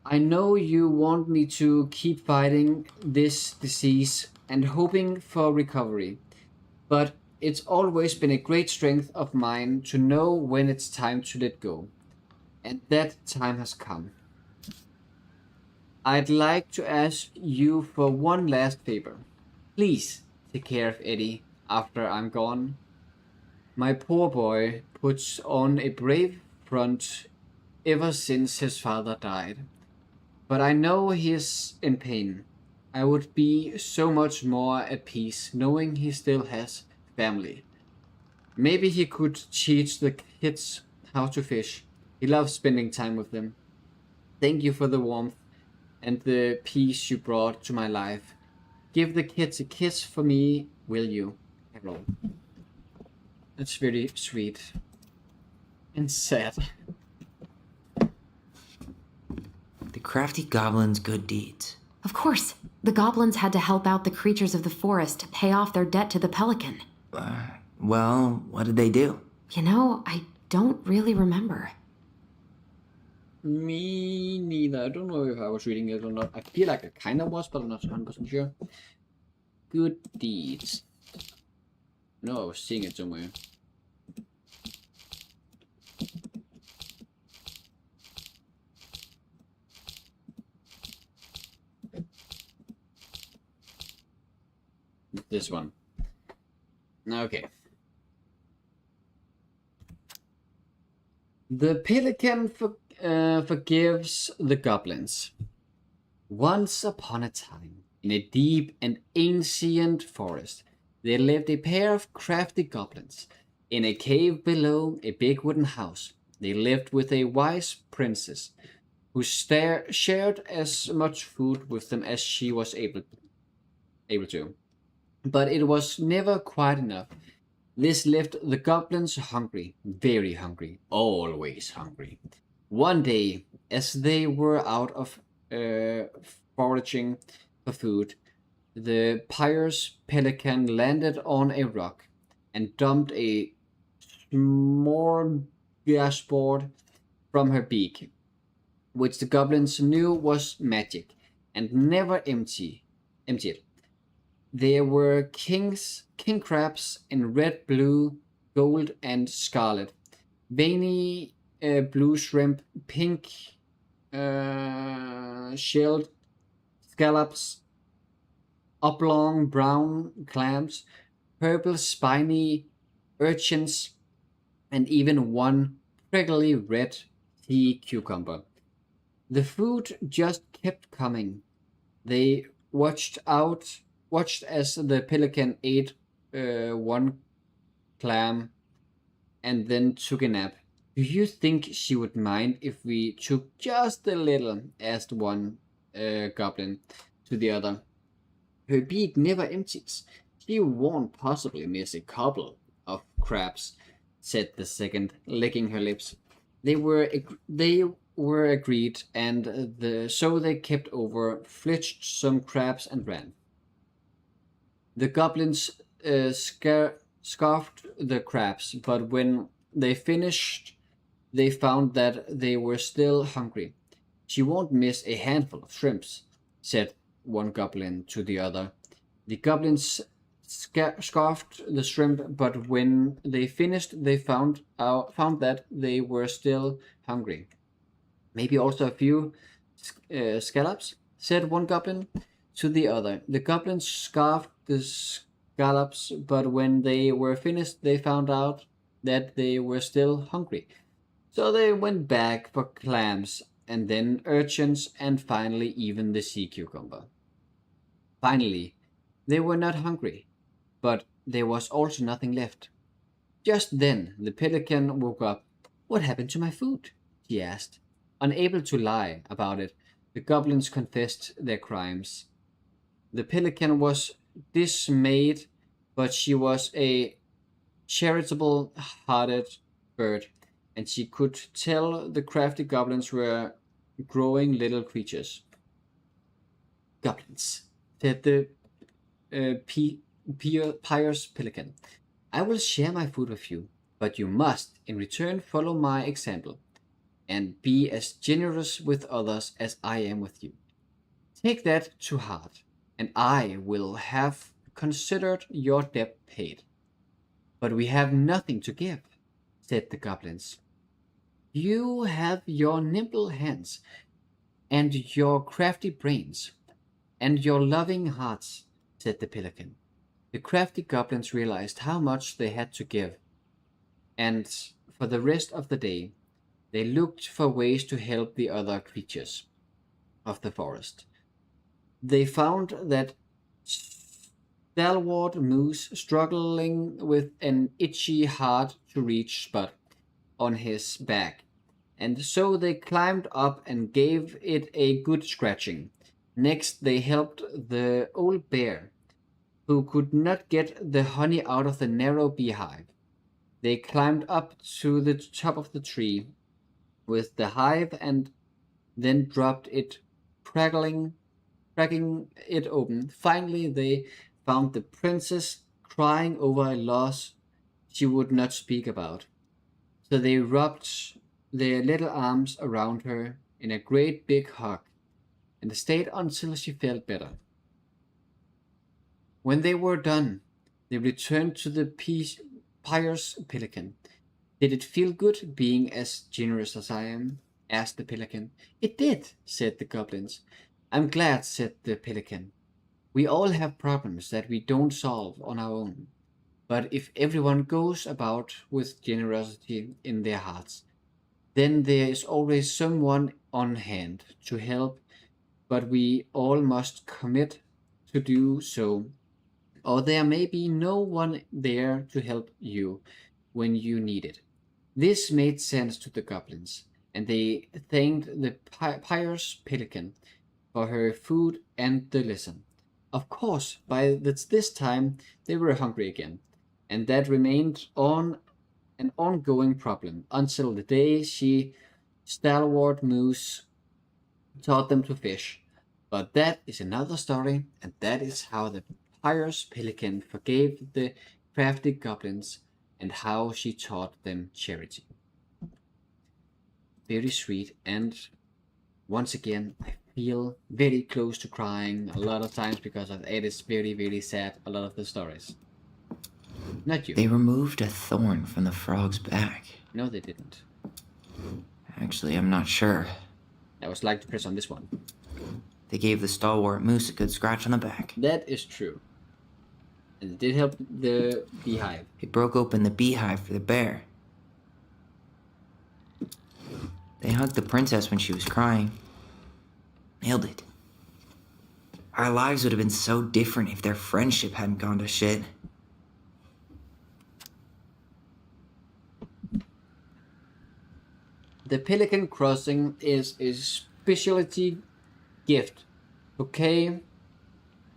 I know you want me to keep fighting this disease and hoping for recovery, but it's always been a great strength of mine to know when it's time to let go. And that time has come. I'd like to ask you for one last favor. Please take care of Eddie after I'm gone. My poor boy puts on a brave front ever since his father died. But I know he is in pain. I would be so much more at peace knowing he still has family. Maybe he could teach the kids how to fish. He loves spending time with them. Thank you for the warmth and the peace you brought to my life. Give the kids a kiss for me, will you, Carol? That's very sweet. And sad. The crafty goblin's good deeds. Of course, the goblins had to help out the creatures of the forest to pay off their debt to the pelican. Well, what did they do? You know, I don't really remember. Me neither. I don't know if I was reading it or not. I feel like I kind of was, but I'm not 100% sure. Good deeds. No, I was seeing it somewhere. This one. Okay. The pelican forgives the goblins. Once upon a time, in a deep and ancient forest, there lived a pair of crafty goblins. In a cave below a big wooden house, they lived with a wise princess who shared as much food with them as she was able to. But it was never quite enough. This left the goblins hungry, very hungry, always hungry. One day, as they were out of foraging for food, the pious pelican landed on a rock and dumped a smorgasbord from her beak, which the goblins knew was magic and never emptied. There were king crabs in red, blue, gold, and scarlet, veiny blue shrimp, pink shelled scallops, oblong brown clams, purple spiny urchins, and even one prickly red sea cucumber. The food just kept coming. They watched as the pelican ate one clam and then took a nap. Do you think she would mind if we took just a little? Asked one goblin to the other. Her beak never empties. She won't possibly miss a couple of crabs, said the second, licking her lips. They were agreed, and so they kept over, flitched some crabs, and ran. The goblins scoffed the crabs, but when they finished, they found that they were still hungry. She won't miss a handful of shrimps, said one goblin to the other. The goblins scoffed the shrimp, but when they finished, they found that they were still hungry. Maybe also a few scallops, said one goblin to the other. The goblins scarfed the scallops, but when they were finished, they found out that they were still hungry. So they went back for clams, and then urchins, and finally even the sea cucumber. Finally, they were not hungry, but there was also nothing left. Just then, the pelican woke up. "What happened to my food?" she asked. Unable to lie about it, the goblins confessed their crimes. The pelican was dismayed, but she was a charitable hearted bird, and she could tell the crafty goblins were growing little creatures. "Goblins," said the pious pelican, "I will share my food with you, but you must, in return, follow my example and be as generous with others as I am with you. Take that to heart, and I will have considered your debt paid." "But we have nothing to give," said the goblins. "You have your nimble hands, and your crafty brains, and your loving hearts," said the pelican. The crafty goblins realized how much they had to give, and for the rest of the day, they looked for ways to help the other creatures of the forest. They found that stalwart moose struggling with an itchy, hard-to-reach spot on his back, and so they climbed up and gave it a good scratching. Next, they helped the old bear, who could not get the honey out of the narrow beehive. They climbed up to the top of the tree with the hive and then dropped it, cracking it open. Finally, they found the princess crying over a loss she would not speak about. So they rubbed their little arms around her in a great big hug and stayed until she felt better. When they were done, they returned to the pious pelican. "Did it feel good being as generous as I am?" asked the pelican. "It did," said the goblins. "I'm glad," said the pelican. "We all have problems that we don't solve on our own. But if everyone goes about with generosity in their hearts, then there is always someone on hand to help, but we all must commit to do so, or there may be no one there to help you when you need it." This made sense to the goblins, and they thanked the pious pelican for her food and the lesson. Of course, by this time they were hungry again, and that remained an ongoing problem until the day stalwart moose taught them to fish. But that is another story, and that is how the pious pelican forgave the crafty goblins and how she taught them charity. Very sweet, and once again, I feel very close to crying a lot of times because it is very, very sad, a lot of the stories. Not you. They removed a thorn from the frog's back. No, they didn't. Actually, I'm not sure. I was like to press on this one. They gave the stalwart moose a good scratch on the back. That is true. And it did help the beehive. They broke open the beehive for the bear. They hugged the princess when she was crying. Nailed it. Our lives would have been so different if their friendship hadn't gone to shit. The Pelican Crossing is a specialty gift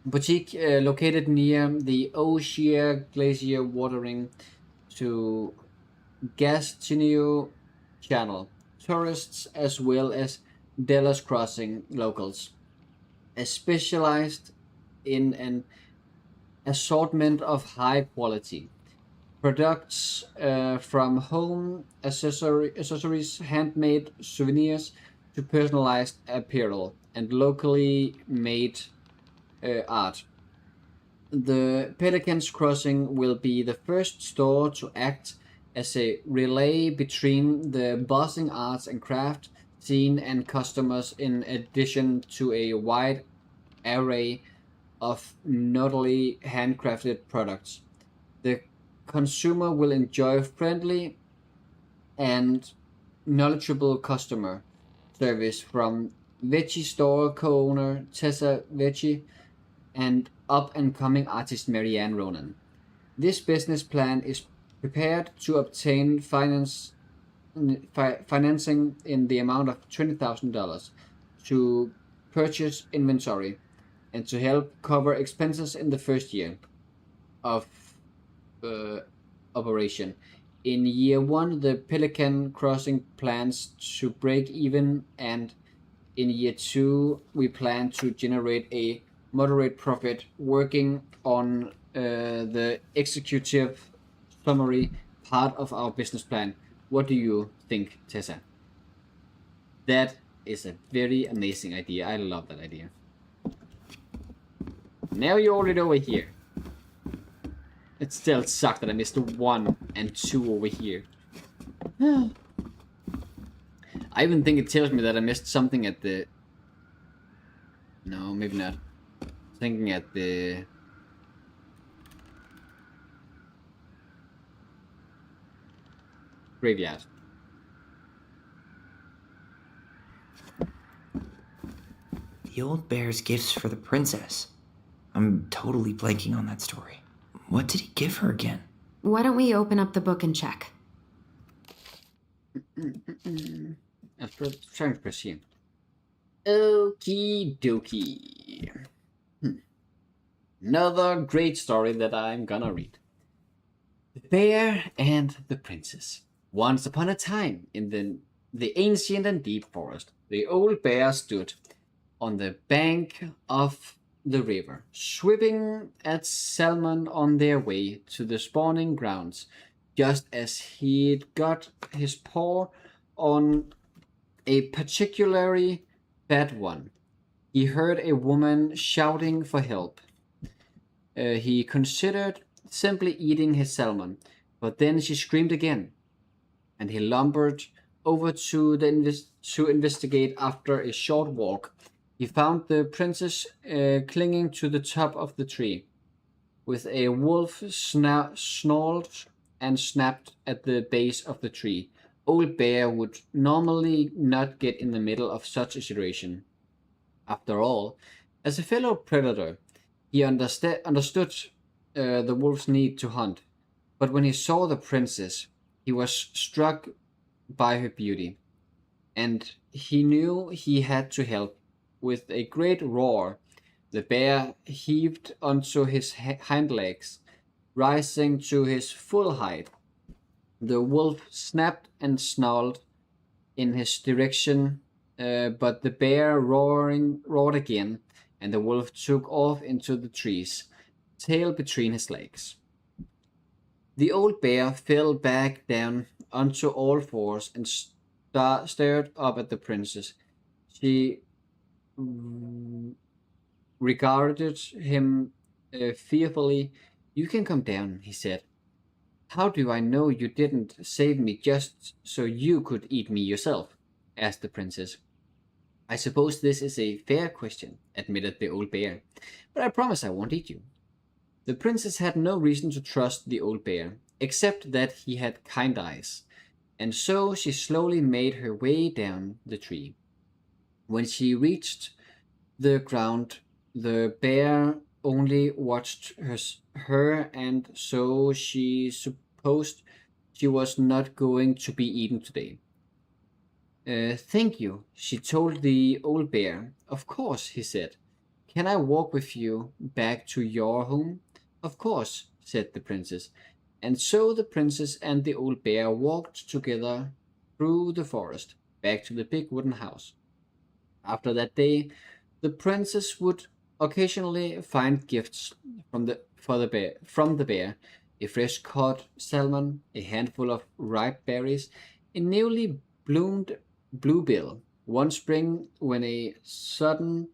boutique located near the Oshia Glacier watering to Gastinio Channel. Tourists as well as Delos Crossing locals is specialized in an assortment of high quality products from home accessories, handmade souvenirs to personalized apparel and locally made art. The Pelicans Crossing will be the first store to act as a relay between the buzzing arts and craft scene and customers in addition to a wide array of notably handcrafted products. The consumer will enjoy friendly and knowledgeable customer service from veggie store co-owner Tessa Veggie and up-and-coming artist Marianne Ronan. This business plan is prepared to obtain financing in the amount of $20,000 to purchase inventory and to help cover expenses in the first year of operation. In year one, the Pelican Crossing plans to break even, and in year two, we plan to generate a moderate profit working on the executive summary part of our business plan. What do you think, Tessa? That is a very amazing idea. I love that idea. Now you're already over here. It still sucks that I missed 1 and 2 over here. I even think it tells me that I missed something at the... No, maybe not. Thinking at the... graveyard. The old bear's gifts for the princess. I'm totally blanking on that story. What did he give her again? Why don't we open up the book and check? I'm trying to proceed. Okie dokie. Another great story that I'm gonna read. The Bear and the Princess. Once upon a time, in the ancient and deep forest, the old bear stood on the bank of the river, sweeping at salmon on their way to the spawning grounds. Just as he'd got his paw on a particularly bad one, he heard a woman shouting for help. He considered simply eating his salmon, but then she screamed again, and he lumbered over to investigate. After a short walk, he found the princess clinging to the top of the tree, with a wolf snarled and snapped at the base of the tree. Old Bear would normally not get in the middle of such a situation. After all, as a fellow predator, he understood the wolf's need to hunt, but when he saw the princess, he was struck by her beauty, and he knew he had to help. With a great roar, the bear heaved onto his hind legs, rising to his full height. The wolf snapped and snarled in his direction, but the bear roared again, and the wolf took off into the trees, tail between his legs. The old bear fell back down onto all fours and stared up at the princess. She regarded him fearfully. "You can come down," he said. "How do I know you didn't save me just so you could eat me yourself?" asked the princess. "I suppose this is a fair question," admitted the old bear, "but I promise I won't eat you." The princess had no reason to trust the old bear, except that he had kind eyes, and so she slowly made her way down the tree. When she reached the ground, the bear only watched her, and so she supposed she was not going to be eaten today. "Thank you," she told the old bear. "Of course," he said. "Can I walk with you back to your home?" "Of course," said the princess. And so the princess and the old bear walked together through the forest, back to the big wooden house. After that day, the princess would occasionally find gifts from the bear, a fresh caught salmon, a handful of ripe berries, a newly bloomed bluebill. One spring, when a sudden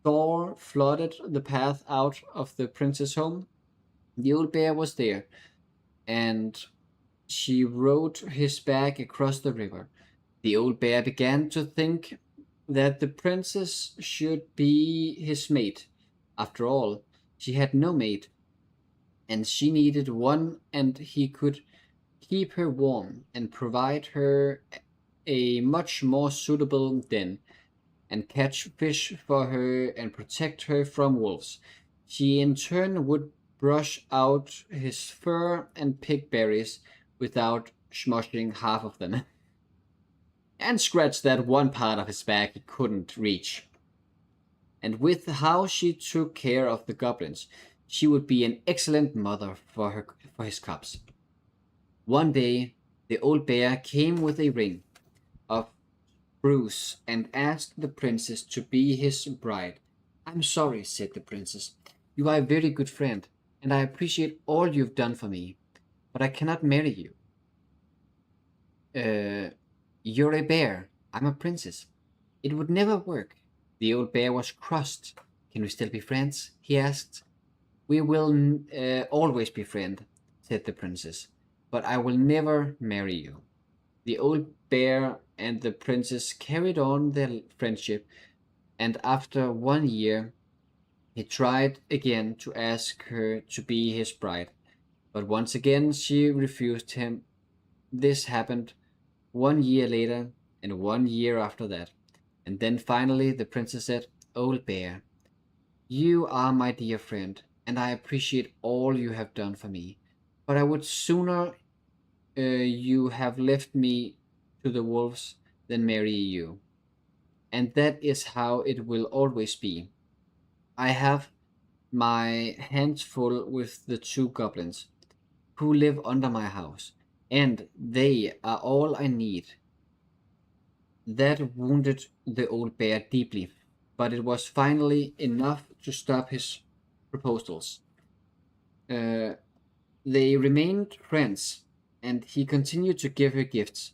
thaw flooded the path out of the princess' home, the old bear was there, and she rode his back across the river. The old bear began to think that the princess should be his mate. After all, she had no mate, and she needed one, and he could keep her warm and provide her a much more suitable den, and catch fish for her and protect her from wolves. She in turn would brush out his fur and pick berries without smushing half of them, and scratch that one part of his back he couldn't reach. And with how she took care of the goblins, she would be an excellent mother for his cubs. One day, the old bear came with a ring of Bruce and asked the princess to be his bride. "I'm sorry," said the princess. "You are a very good friend, and I appreciate all you've done for me, but I cannot marry you. You're a bear. I'm a princess. It would never work." The old bear was crushed. "Can we still be friends?" he asked. "We will always be friends," said the princess, "but I will never marry you." The old bear and the princess carried on their friendship, and after 1 year, he tried again to ask her to be his bride, but once again she refused him. This happened 1 year later, and 1 year after that, and then finally the princess said, "Old bear, you are my dear friend, and I appreciate all you have done for me, but I would sooner you have left me to the wolves than marry you. And that is how it will always be. I have my hands full with the 2 goblins who live under my house, and they are all I need." That wounded the old bear deeply, but it was finally enough to stop his proposals. Uh, they remained friends, and he continued to give her gifts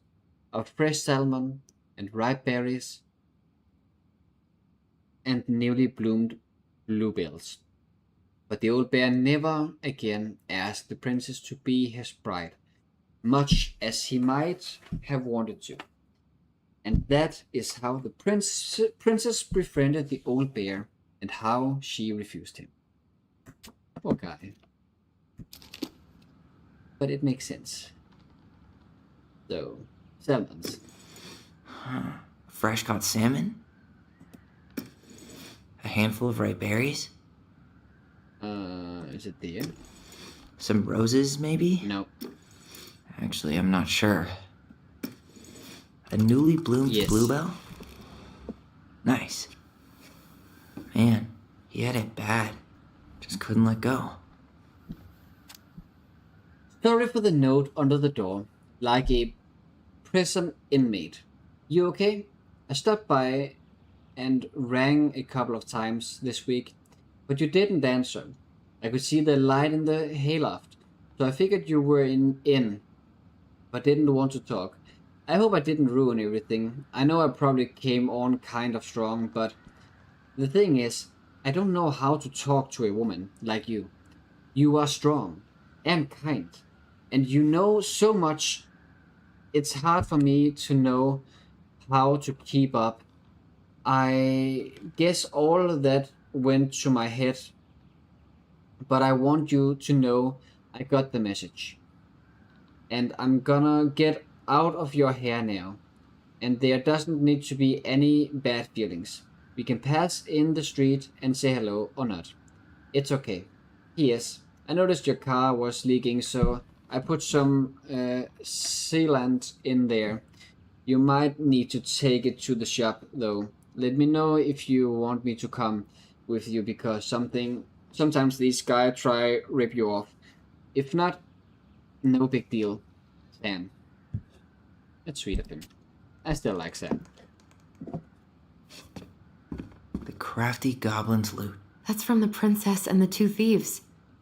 of fresh salmon and ripe berries and newly bloomed bluebells. But the old bear never again asked the princess to be his bride, much as he might have wanted to. And that is how the princess befriended the old bear, and how she refused him. Poor guy. But it makes sense. So, salmons. Fresh caught salmon? A handful of ripe berries? Is it there? Some roses, maybe? No. Actually, I'm not sure. A newly bloomed bluebell? Nice. Man, he had it bad. Just couldn't let go. Sorry for the note under the door, like a prison inmate. You okay? I stopped by and rang a couple of times this week, but you didn't answer. I could see the light in the hayloft, so I figured you were in, but didn't want to talk. I hope I didn't ruin everything. I know I probably came on kind of strong, but the thing is, I don't know how to talk to a woman like you. You are strong and kind, and you know so much. It's hard for me to know how to keep up. I guess all of that went to my head, but I want you to know I got the message. And I'm gonna get out of your hair now, and there doesn't need to be any bad feelings. We can pass in the street and say hello or not. It's okay. Yes, I noticed your car was leaking, so I put some sealant in there. You might need to take it to the shop, though. Let me know if you want me to come with you, because sometimes these guys try rip you off. If not, no big deal. Sam. That's sweet of him. I still like Sam. The crafty goblin's loot. That's from The Princess and the Two Thieves.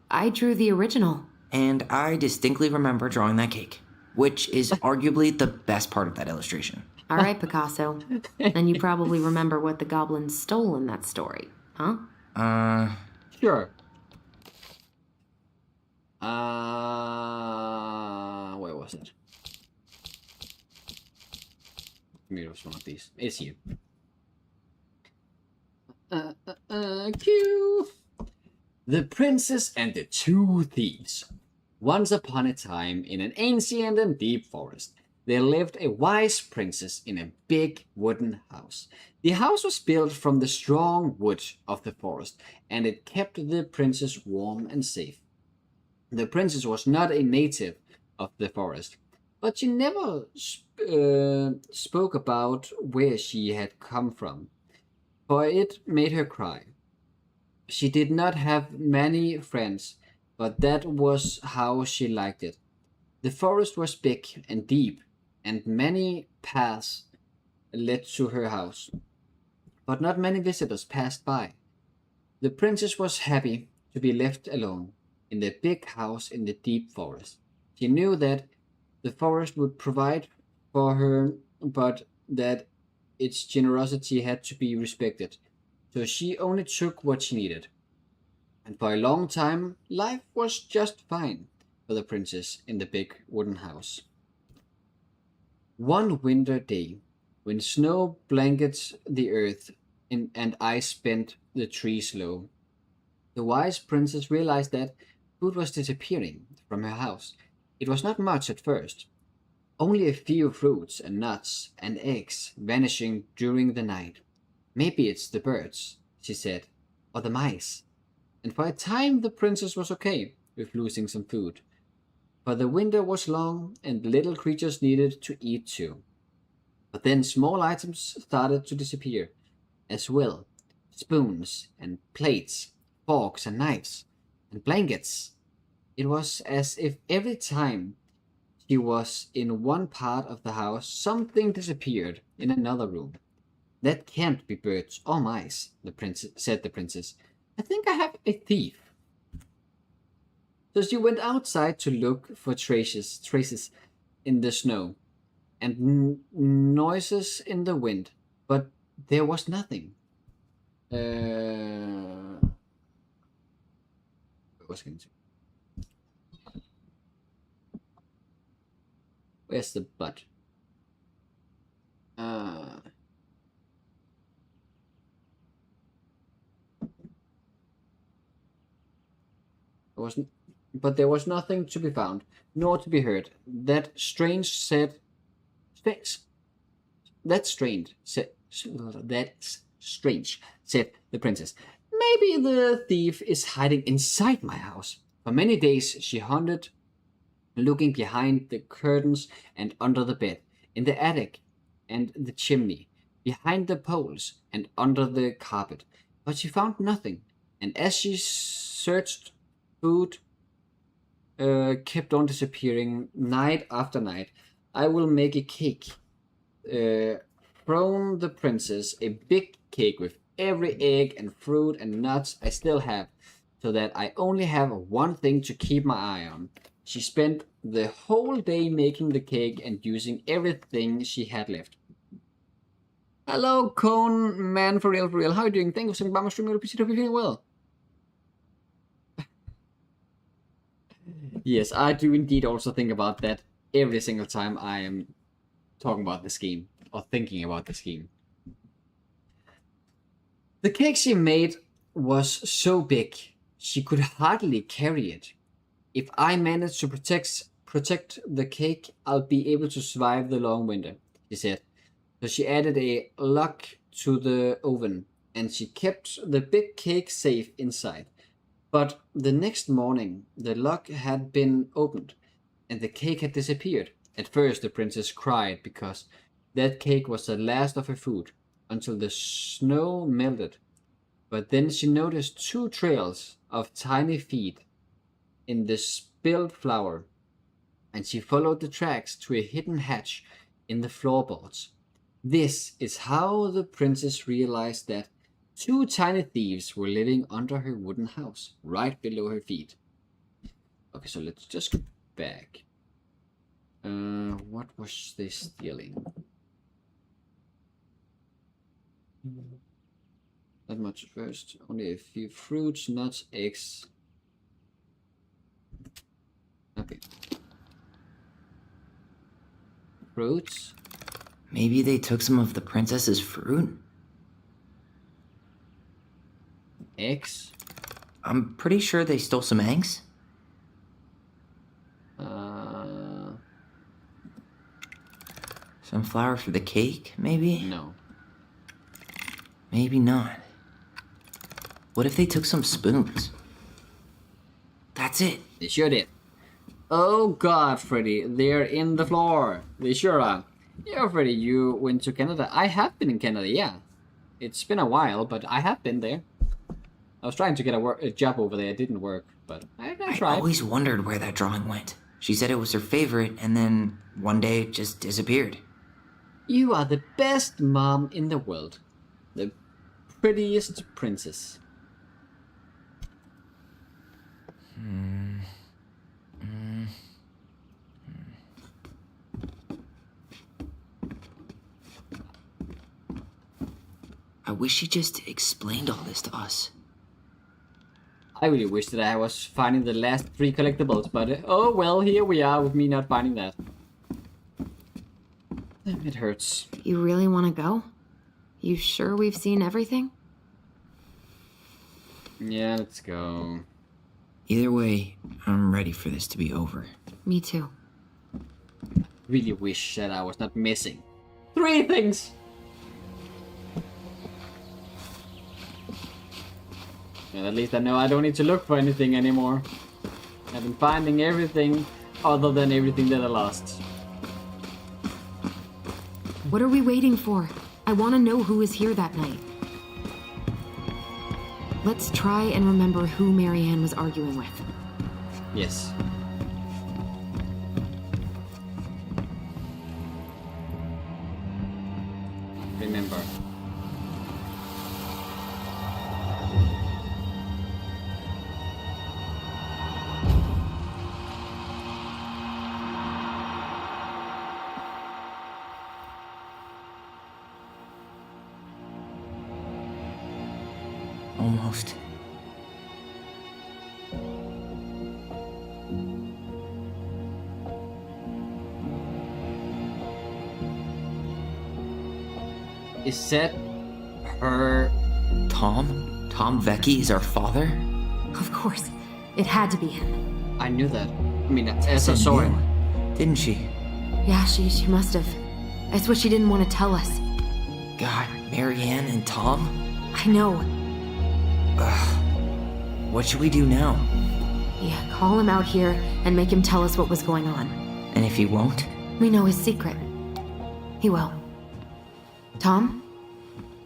I drew the original. And I distinctly remember drawing that cake, which is arguably the best part of that illustration. All right, Picasso. And you probably remember what the goblins stole in that story, huh? Sure. Where was it? Maybe it was one of these. It's you. Q. The Princess and the Two Thieves. Once upon a time, in an ancient and deep forest, there lived a wise princess in a big wooden house. The house was built from the strong wood of the forest, and it kept the princess warm and safe. The princess was not a native of the forest, but she never spoke about where she had come from, for it made her cry. She did not have many friends, but that was how she liked it. The forest was big and deep, and many paths led to her house, but not many visitors passed by. The princess was happy to be left alone in the big house in the deep forest. She knew that the forest would provide for her, but that its generosity had to be respected, so she only took what she needed. And for a long time, life was just fine for the princess in the big wooden house. One winter day, when snow blankets the earth and ice bent the trees low, the wise princess realized that food was disappearing from her house. It was not much at first, only a few fruits and nuts and eggs vanishing during the night. Maybe it's the birds, she said, or the mice. And for a time the princess was okay with losing some food, for the winter was long and the little creatures needed to eat too. But then small items started to disappear as well: spoons and plates, forks and knives, and blankets. It was as if every time she was in one part of the house, something disappeared in another room. That can't be birds or mice, said the princess. I think I have a thief. So she went outside to look for traces in the snow and noises in the wind, but there was nothing. What was I going to? Where's the but? But there was nothing to be found, nor to be heard. That's strange, said the princess. Maybe the thief is hiding inside my house. For many days she hunted, looking behind the curtains and under the bed, in the attic and the chimney, behind the poles and under the carpet. But she found nothing, and as she searched, food kept on disappearing night after night. I will make a cake from the princess, a big cake with every egg and fruit and nuts I still have, so that I only have one thing to keep my eye on. She spent the whole day making the cake and using everything she had left. Hello, Cone Man, for real. How are you doing? Thank you for saying by my stream. Hope you're feeling well. Yes, I do indeed also think about that every single time I am talking about this game or thinking about this game. The cake she made was so big she could hardly carry it. If I manage to protect the cake, I'll be able to survive the long winter, she said. So she added a lock to the oven, and she kept the big cake safe inside. But the next morning, the lock had been opened, and the cake had disappeared. At first, the princess cried because that cake was the last of her food, until the snow melted. But then she noticed 2 trails of tiny feet in the spilled flour, and she followed the tracks to a hidden hatch in the floorboards. This is how the princess realized that 2 tiny thieves were living under her wooden house, right below her feet. Okay, so let's just go back. What was they stealing? Not much first. Only a few fruits, nuts, eggs. Okay. Fruits. Maybe they took some of the princess's fruit? Eggs? I'm pretty sure they stole some eggs. Some flour for the cake, maybe? No. Maybe not. What if they took some spoons? That's it. They sure did. Oh god, Freddy, they're in the floor. They sure are. Yeah, Freddy, you went to Canada. I have been in Canada, yeah. It's been a while, but I have been there. I was trying to get a job over there. It didn't work, but I tried. I always wondered where that drawing went. She said it was her favorite, and then one day it just disappeared. You are the best mom in the world. The prettiest princess. I wish she just explained all this to us. I really wish that I was finding the last 3 collectibles, but oh well, here we are with me not finding that. It hurts. You really want to go? You sure we've seen everything? Yeah, let's go. Either way, I'm ready for this to be over. Me too. Really wish that I was not missing 3 things. And at least I know I don't need to look for anything anymore. I've been finding everything other than everything that I lost. What are we waiting for? I want to know who was here that night. Let's try and remember who Marianne was arguing with. Yes. Remember. Almost. Is that her? Tom? Tom Vecchi is our father? Of course. It had to be him. I knew that. I mean, as I Tessa saw knew, him. didn't she? Yeah, she must have. That's what she didn't want to tell us. God, Marianne and Tom? I know. What should we do now? Yeah, call him out here and make him tell us what was going on. And if he won't? We know his secret. He will. Tom?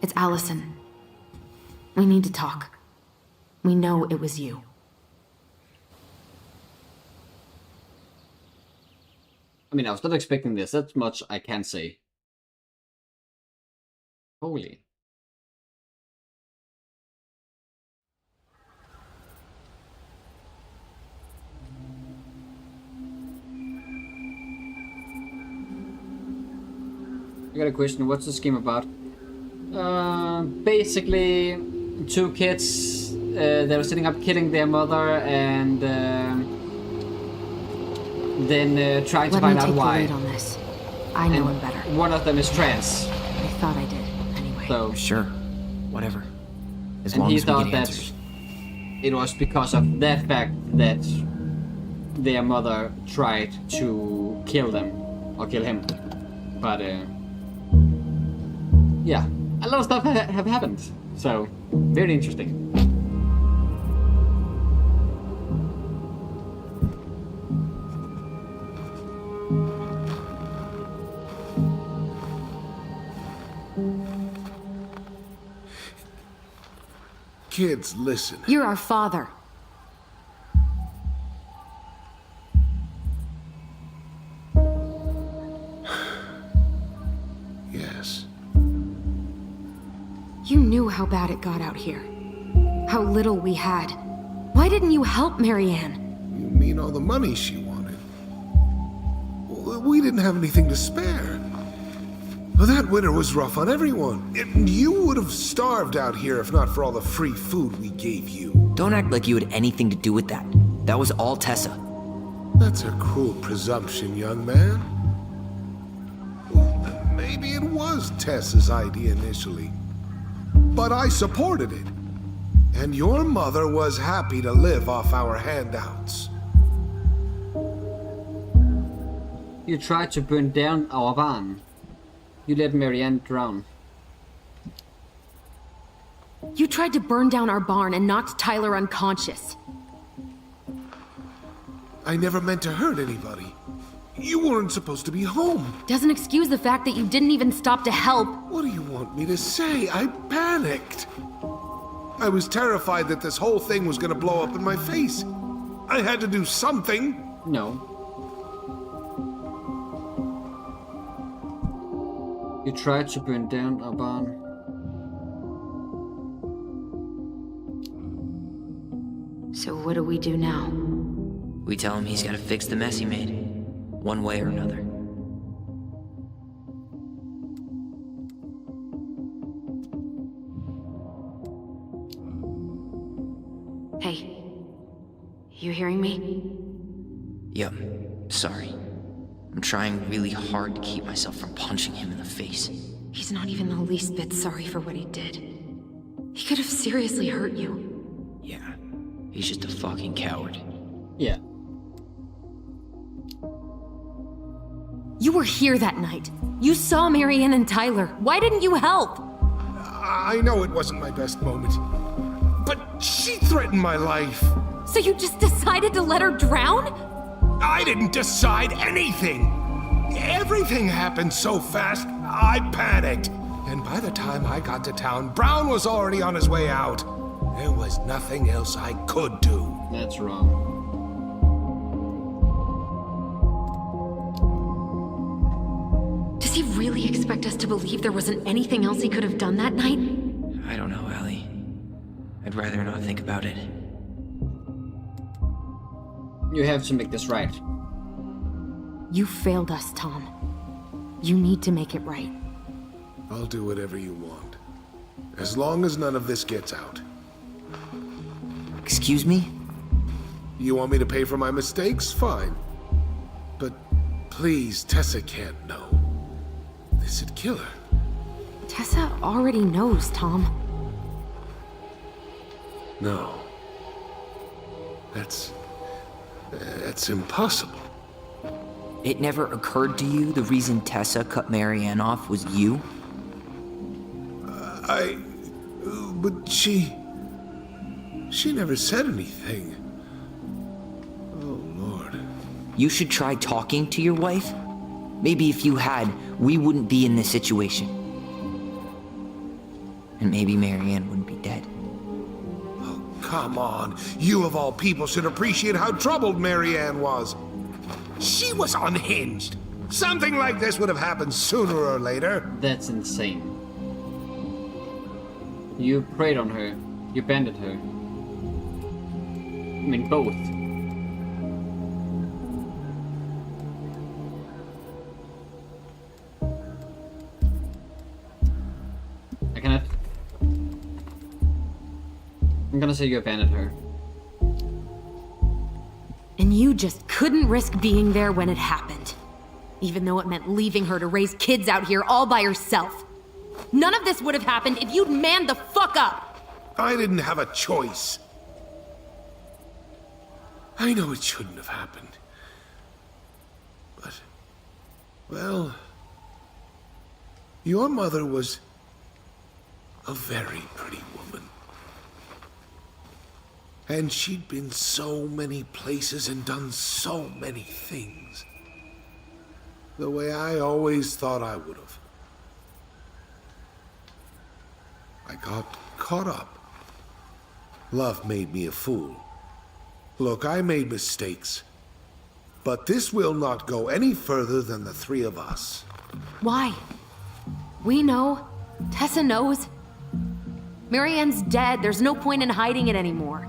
It's Allison. We need to talk. We know it was you. I mean, I was not expecting this. That's much I can say. Holy. I got a question. What's the scheme about? Basically, 2 kids they were sitting up killing their mother and then trying to find out why. Let me take the lead on this. I know him better. One of them is trans. I thought I did, anyway. So, Sure. Whatever. As and long he as we thought get that answers. it was because of that fact that their mother tried to kill them or kill him. But yeah, a lot of stuff have happened. So very interesting. Kids, listen. You're our father. Yes. You knew how bad it got out here. How little we had. Why didn't you help Marianne? You mean all the money she wanted? Well, we didn't have anything to spare. Well, that winter was rough on everyone. You would have starved out here if not for all the free food we gave you. Don't act like you had anything to do with that. That was all Tessa. That's a cruel presumption, young man. Oh, the maybe it was Tess's idea initially. But I supported it. And your mother was happy to live off our handouts. You tried to burn down our barn. You let Marianne drown. You tried to burn down our barn and knocked Tyler unconscious. I never meant to hurt anybody. You weren't supposed to be home. Doesn't excuse the fact that you didn't even stop to help. What do you want me to say? I panicked. I was terrified that this whole thing was gonna blow up in my face. I had to do something. No. You tried to burn down our barn. So what do we do now? We tell him he's gotta fix the mess he made, one way or another. Hey, you hearing me? Yep, sorry. I'm trying really hard to keep myself from punching him in the face. He's not even the least bit sorry for what he did. He could have seriously hurt you. Yeah, he's just a fucking coward. Yeah. You were here that night. You saw Marianne and Tyler. Why didn't you help? I know it wasn't my best moment. But she threatened my life. So you just decided to let her drown? I didn't decide anything. Everything happened so fast, I panicked. And by the time I got to town, Brown was already on his way out. There was nothing else I could do. That's wrong. Does he really expect us to believe there wasn't anything else he could have done that night? I don't know, Allie. I'd rather not think about it. You have to make this right. You failed us, Tom. You need to make it right. I'll do whatever you want. As long as none of this gets out. Excuse me? You want me to pay for my mistakes? Fine. But please, Tessa can't know. This'd kill her. Tessa already knows, Tom. No. That's impossible. It never occurred to you the reason Tessa cut Marianne off was you? But she never said anything. Oh, Lord. You should try talking to your wife. Maybe if you had, we wouldn't be in this situation. And maybe Marianne wouldn't be dead. Oh, come on. You of all people should appreciate how troubled Marianne was. She was unhinged. Something like this would have happened sooner or later. That's insane. You preyed on her. You banded her. I mean, both. I cannot... I'm gonna say you abandoned her. And you just couldn't risk being there when it happened. Even though it meant leaving her to raise kids out here all by herself. None of this would have happened if you'd manned the fuck up! I didn't have a choice. I know it shouldn't have happened. But, well, your mother was a very pretty woman. And she'd been so many places and done so many things. The way I always thought I would have. I got caught up. Love made me a fool. Look, I made mistakes. But this will not go any further than the three of us. Why? We know. Tessa knows. Marianne's dead. There's no point in hiding it anymore.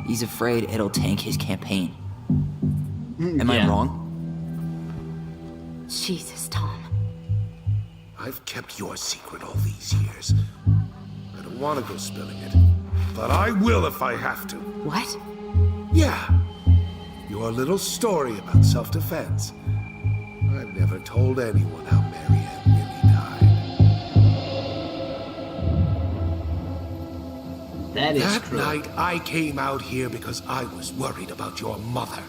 He's afraid it'll tank his campaign. Am I wrong? Jesus, Tom. I've kept your secret all these years. I don't want to go spilling it, but I will if I have to. What? Yeah. Your little story about self-defense. I've never told anyone how Marianne really died. That is That true. night, I came out here because I was worried about your mother.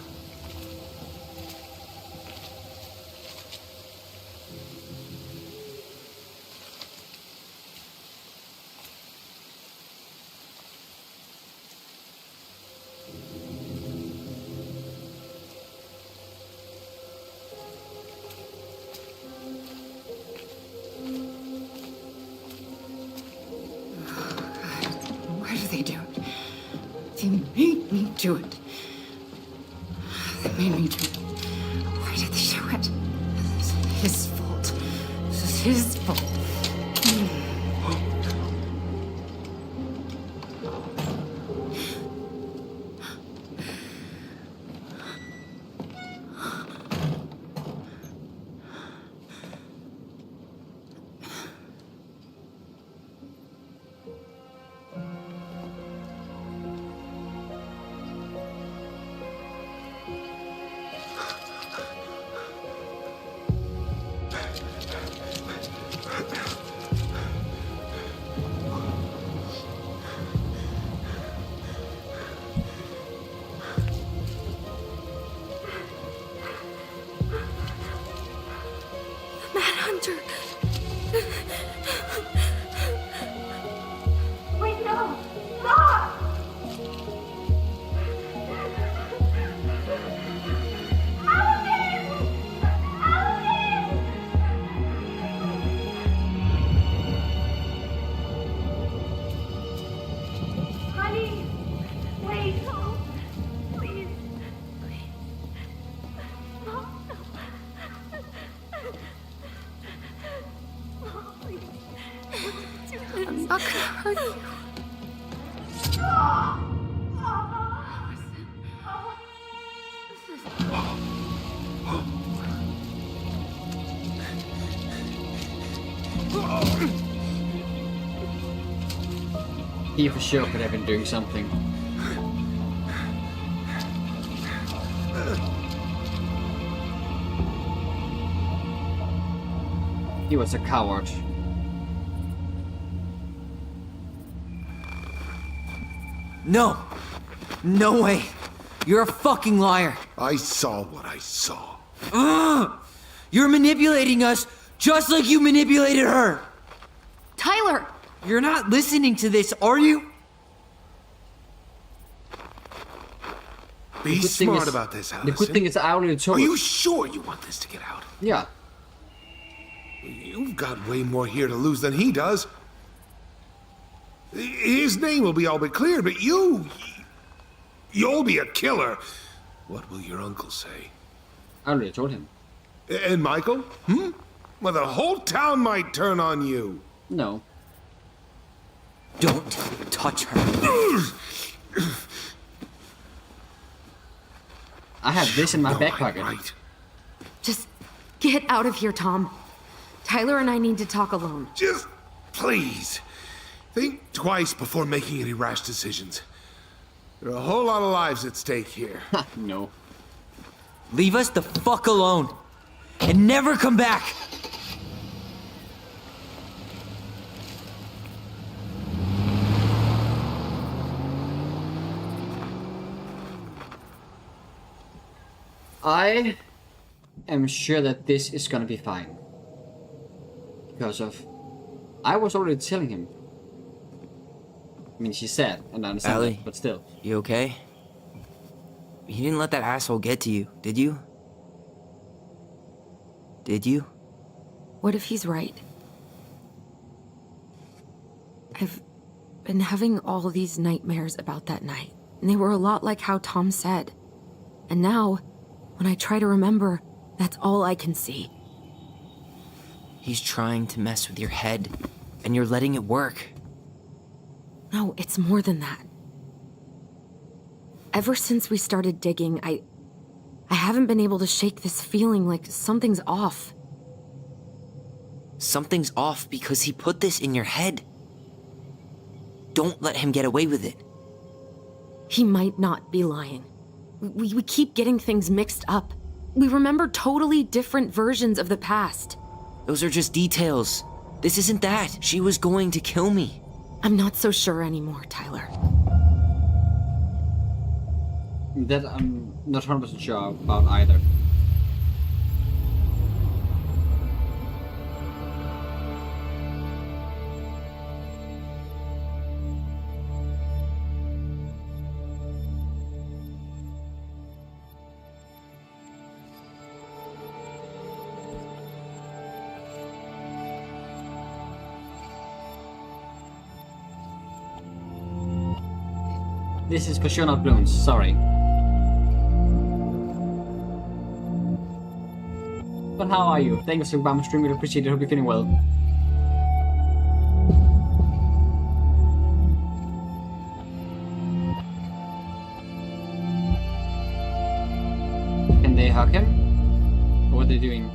Why do they do it? They made me do it. They made me do it. Why did they do it? This is his fault. This is his fault. Hunter. Wait, no! Stop! Alvin! Alvin! Honey! Wait, no! Please. Please. No, no. Oh, please. Do this. I'm not gonna hurt you. He for sure could have been doing something. He was a coward. No! No way! You're a fucking liar! I saw what I saw. Ugh! You're manipulating us just like you manipulated her! Tyler! You're not listening to this, are you? Be good thing smart is- about this, The Allison. good thing is I already told Are you sure you want this to get out? Yeah. You've got way more here to lose than he does. His name will be all but clear, but you'll be a killer. What will your uncle say? I already told him. And Michael? Hmm? Well, the whole town might turn on you. No. Don't touch her. I have this in my No, back I'm pocket. right. Just get out of here, Tom. Tyler and I need to talk alone. Just please think twice before making any rash decisions. There are a whole lot of lives at stake here. No. Leave us the fuck alone. And never come back! I am sure that this is gonna be fine. Because of... I was already telling him. I mean, she's sad, and I understand Allie. that, but still. You okay? You didn't let that asshole get to you, did you? Did you? What if he's right? I've been having all these nightmares about that night, and they were a lot like how Tom said. And now, when I try to remember, that's all I can see. He's trying to mess with your head, and you're letting it work. No, it's more than that. Ever since we started digging, I haven't been able to shake this feeling like something's off. Something's off because he put this in your head. Don't let him get away with it. He might not be lying. We keep getting things mixed up. We remember totally different versions of the past. Those are just details. This isn't that. She was going to kill me. I'm not so sure anymore, Tyler. That I'm not 100% sure about either. This is for sure not balloons, sorry. But how are you? Thank you so much for streaming, really appreciate it, hope you're feeling well. Can they hug him? Or what are they doing?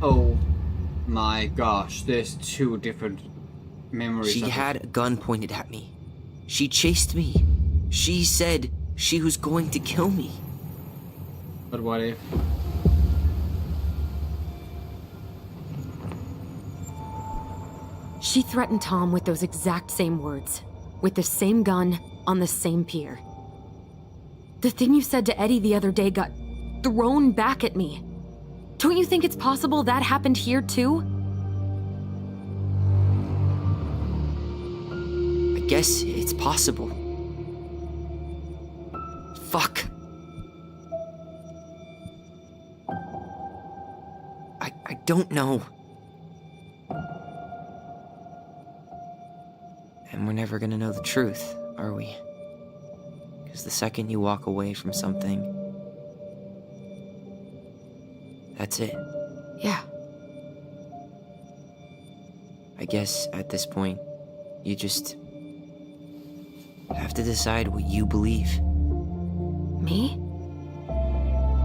Oh my gosh, there's two different memories. She of it. had a gun pointed at me. She chased me. She said she was going to kill me. But what if? She threatened Tom with those exact same words, with the same gun, on the same pier. The thing you said to Eddie the other day got thrown back at me. Don't you think it's possible that happened here too? I guess it's possible. Fuck. I don't know. And we're never gonna know the truth, are we? Because the second you walk away from something, that's it. Yeah. I guess at this point, you just have to decide what you believe. Me?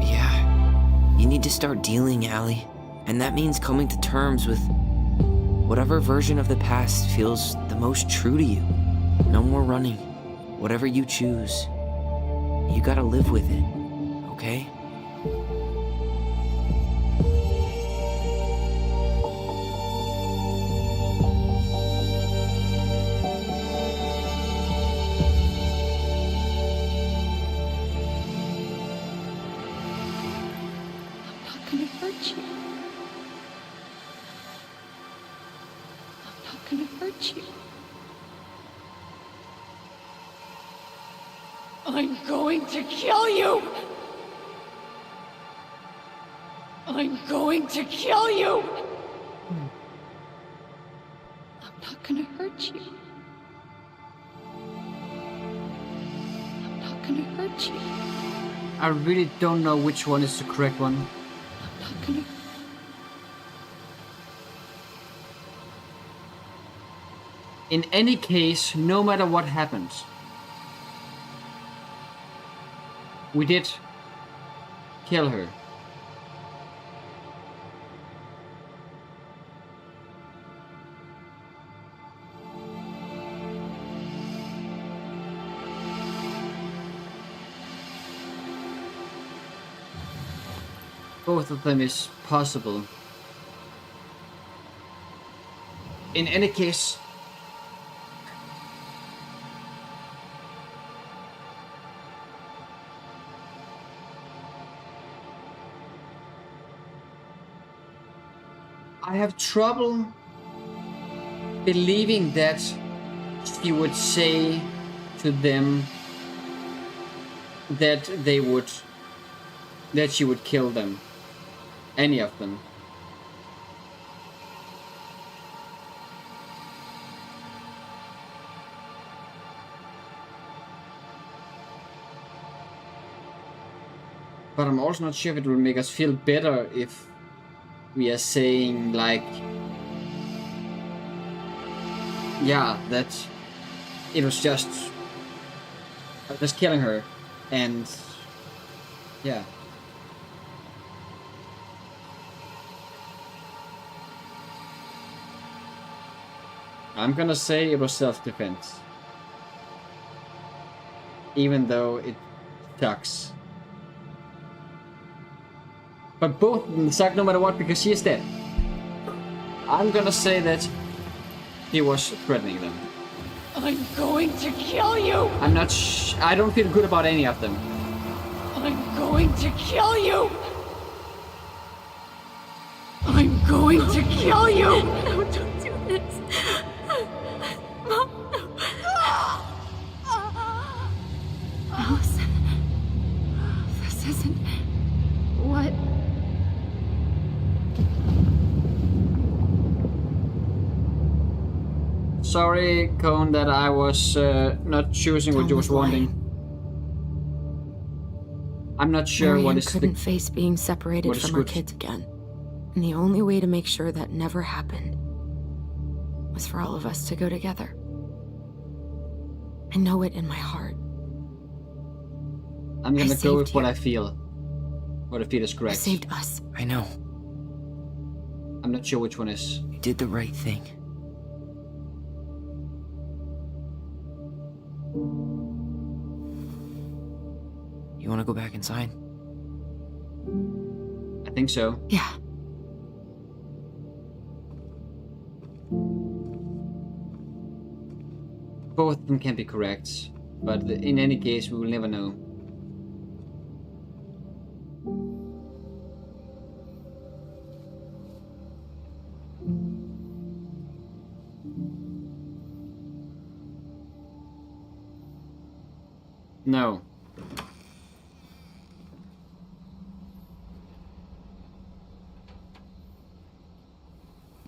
Yeah. You need to start dealing, Allie. And that means coming to terms with whatever version of the past feels the most true to you. No more running. Whatever you choose, you gotta live with it, okay? I'm going to kill you! I'm going to kill you! I'm not gonna hurt you. I'm not gonna hurt you. I really don't know which one is the correct one. I'm not gonna... In any case, no matter what happens, we did kill her. Both of them is possible. In any case, I have trouble believing that she would say to them that she would kill them. Any of them. But I'm also not sure if it will make us feel better if we are saying like, yeah, that it was just killing her, and yeah. I'm gonna say it was self-defense, even though it sucks. But both of them suck no matter what, because she is dead. I'm gonna say that he was threatening them. I'm going to kill you! I'm not I don't feel good about any of them. I'm going to kill you! I'm going to kill you! No, don't do this. Mom, no. Allison, this isn't what... Sorry, Cone, that I was not choosing what you was wanting. I'm not sure Marianne what is couldn't face being separated what is from her good. kids again. And the only way to make sure that never happened was for all of us to go together. I know it in my heart. I'm gonna I go with saved what you. I feel. What I feel is You correct. saved us. I know. I'm not sure which one is. You did the right thing. You want to go back inside? I think so. Yeah. Both of them can be correct, but in any case, we will never know. No.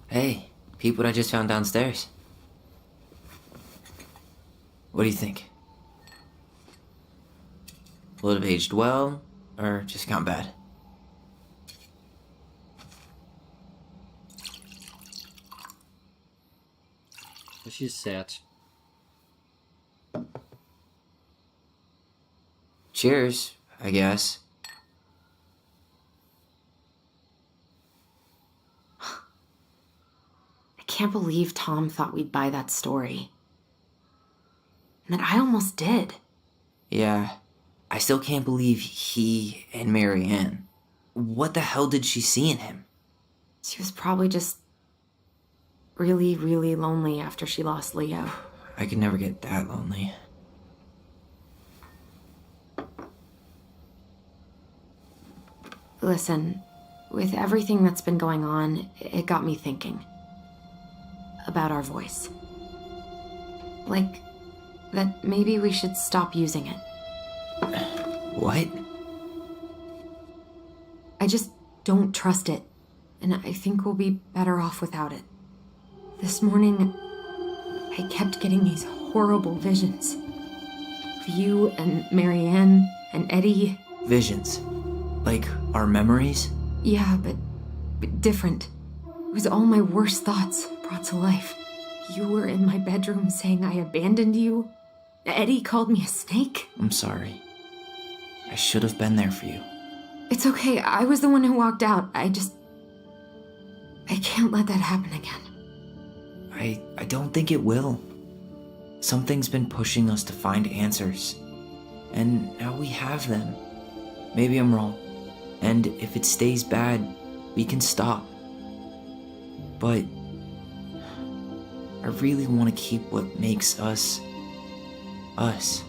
Hey, peep what I just found downstairs. What do you think? Will it have aged well, or just gone bad? She's sad. Cheers, I guess. I can't believe Tom thought we'd buy that story. And that I almost did. Yeah, I still can't believe he and Marianne. What the hell did she see in him? She was probably just really, really lonely after she lost Leo. I could never get that lonely. Listen, with everything that's been going on, it got me thinking about our voice. Like, that maybe we should stop using it. What? I just don't trust it, and I think we'll be better off without it. This morning, I kept getting these horrible visions of you and Marianne and Eddie. Visions? Like our memories? Yeah, but different. It was all my worst thoughts brought to life. You were in my bedroom saying I abandoned you. Eddie called me a snake. I'm sorry. I should have been there for you. It's okay, I was the one who walked out. I can't let that happen again. I don't think it will. Something's been pushing us to find answers. And now we have them. Maybe I'm wrong. And if it stays bad, we can stop. But I really want to keep what makes us, us.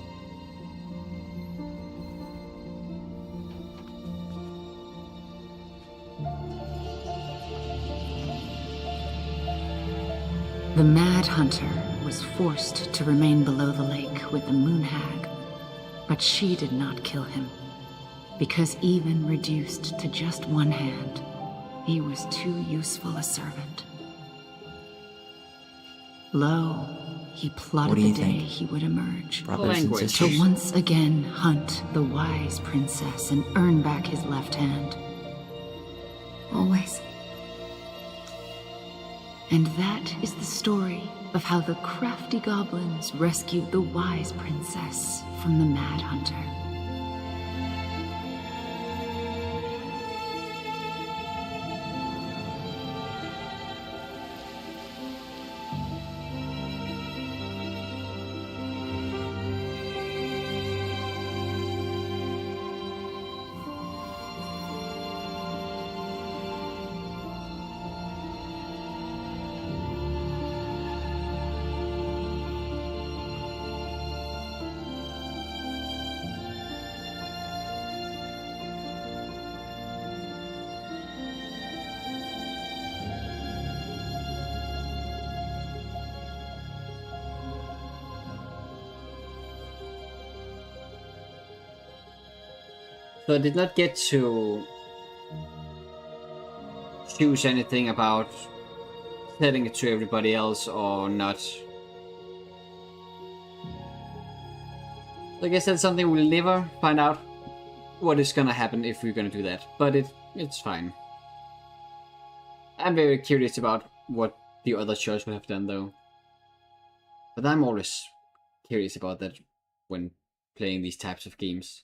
The Mad Hunter was forced to remain below the lake with the Moon Hag, but she did not kill him, because even reduced to just one hand, he was too useful a servant. Lo, he plotted the day he would emerge, Brothers and Language. to sisters? once again hunt the wise princess and earn back his left hand. Always. And that is the story of how the crafty goblins rescued the wise princess from the Mad Hunter. So I did not get to choose anything about telling it to everybody else or not. I guess that's something we'll never find out what is gonna happen if we're gonna do that. But it's fine. I'm very curious about what the other shows would have done though. But I'm always curious about that when playing these types of games.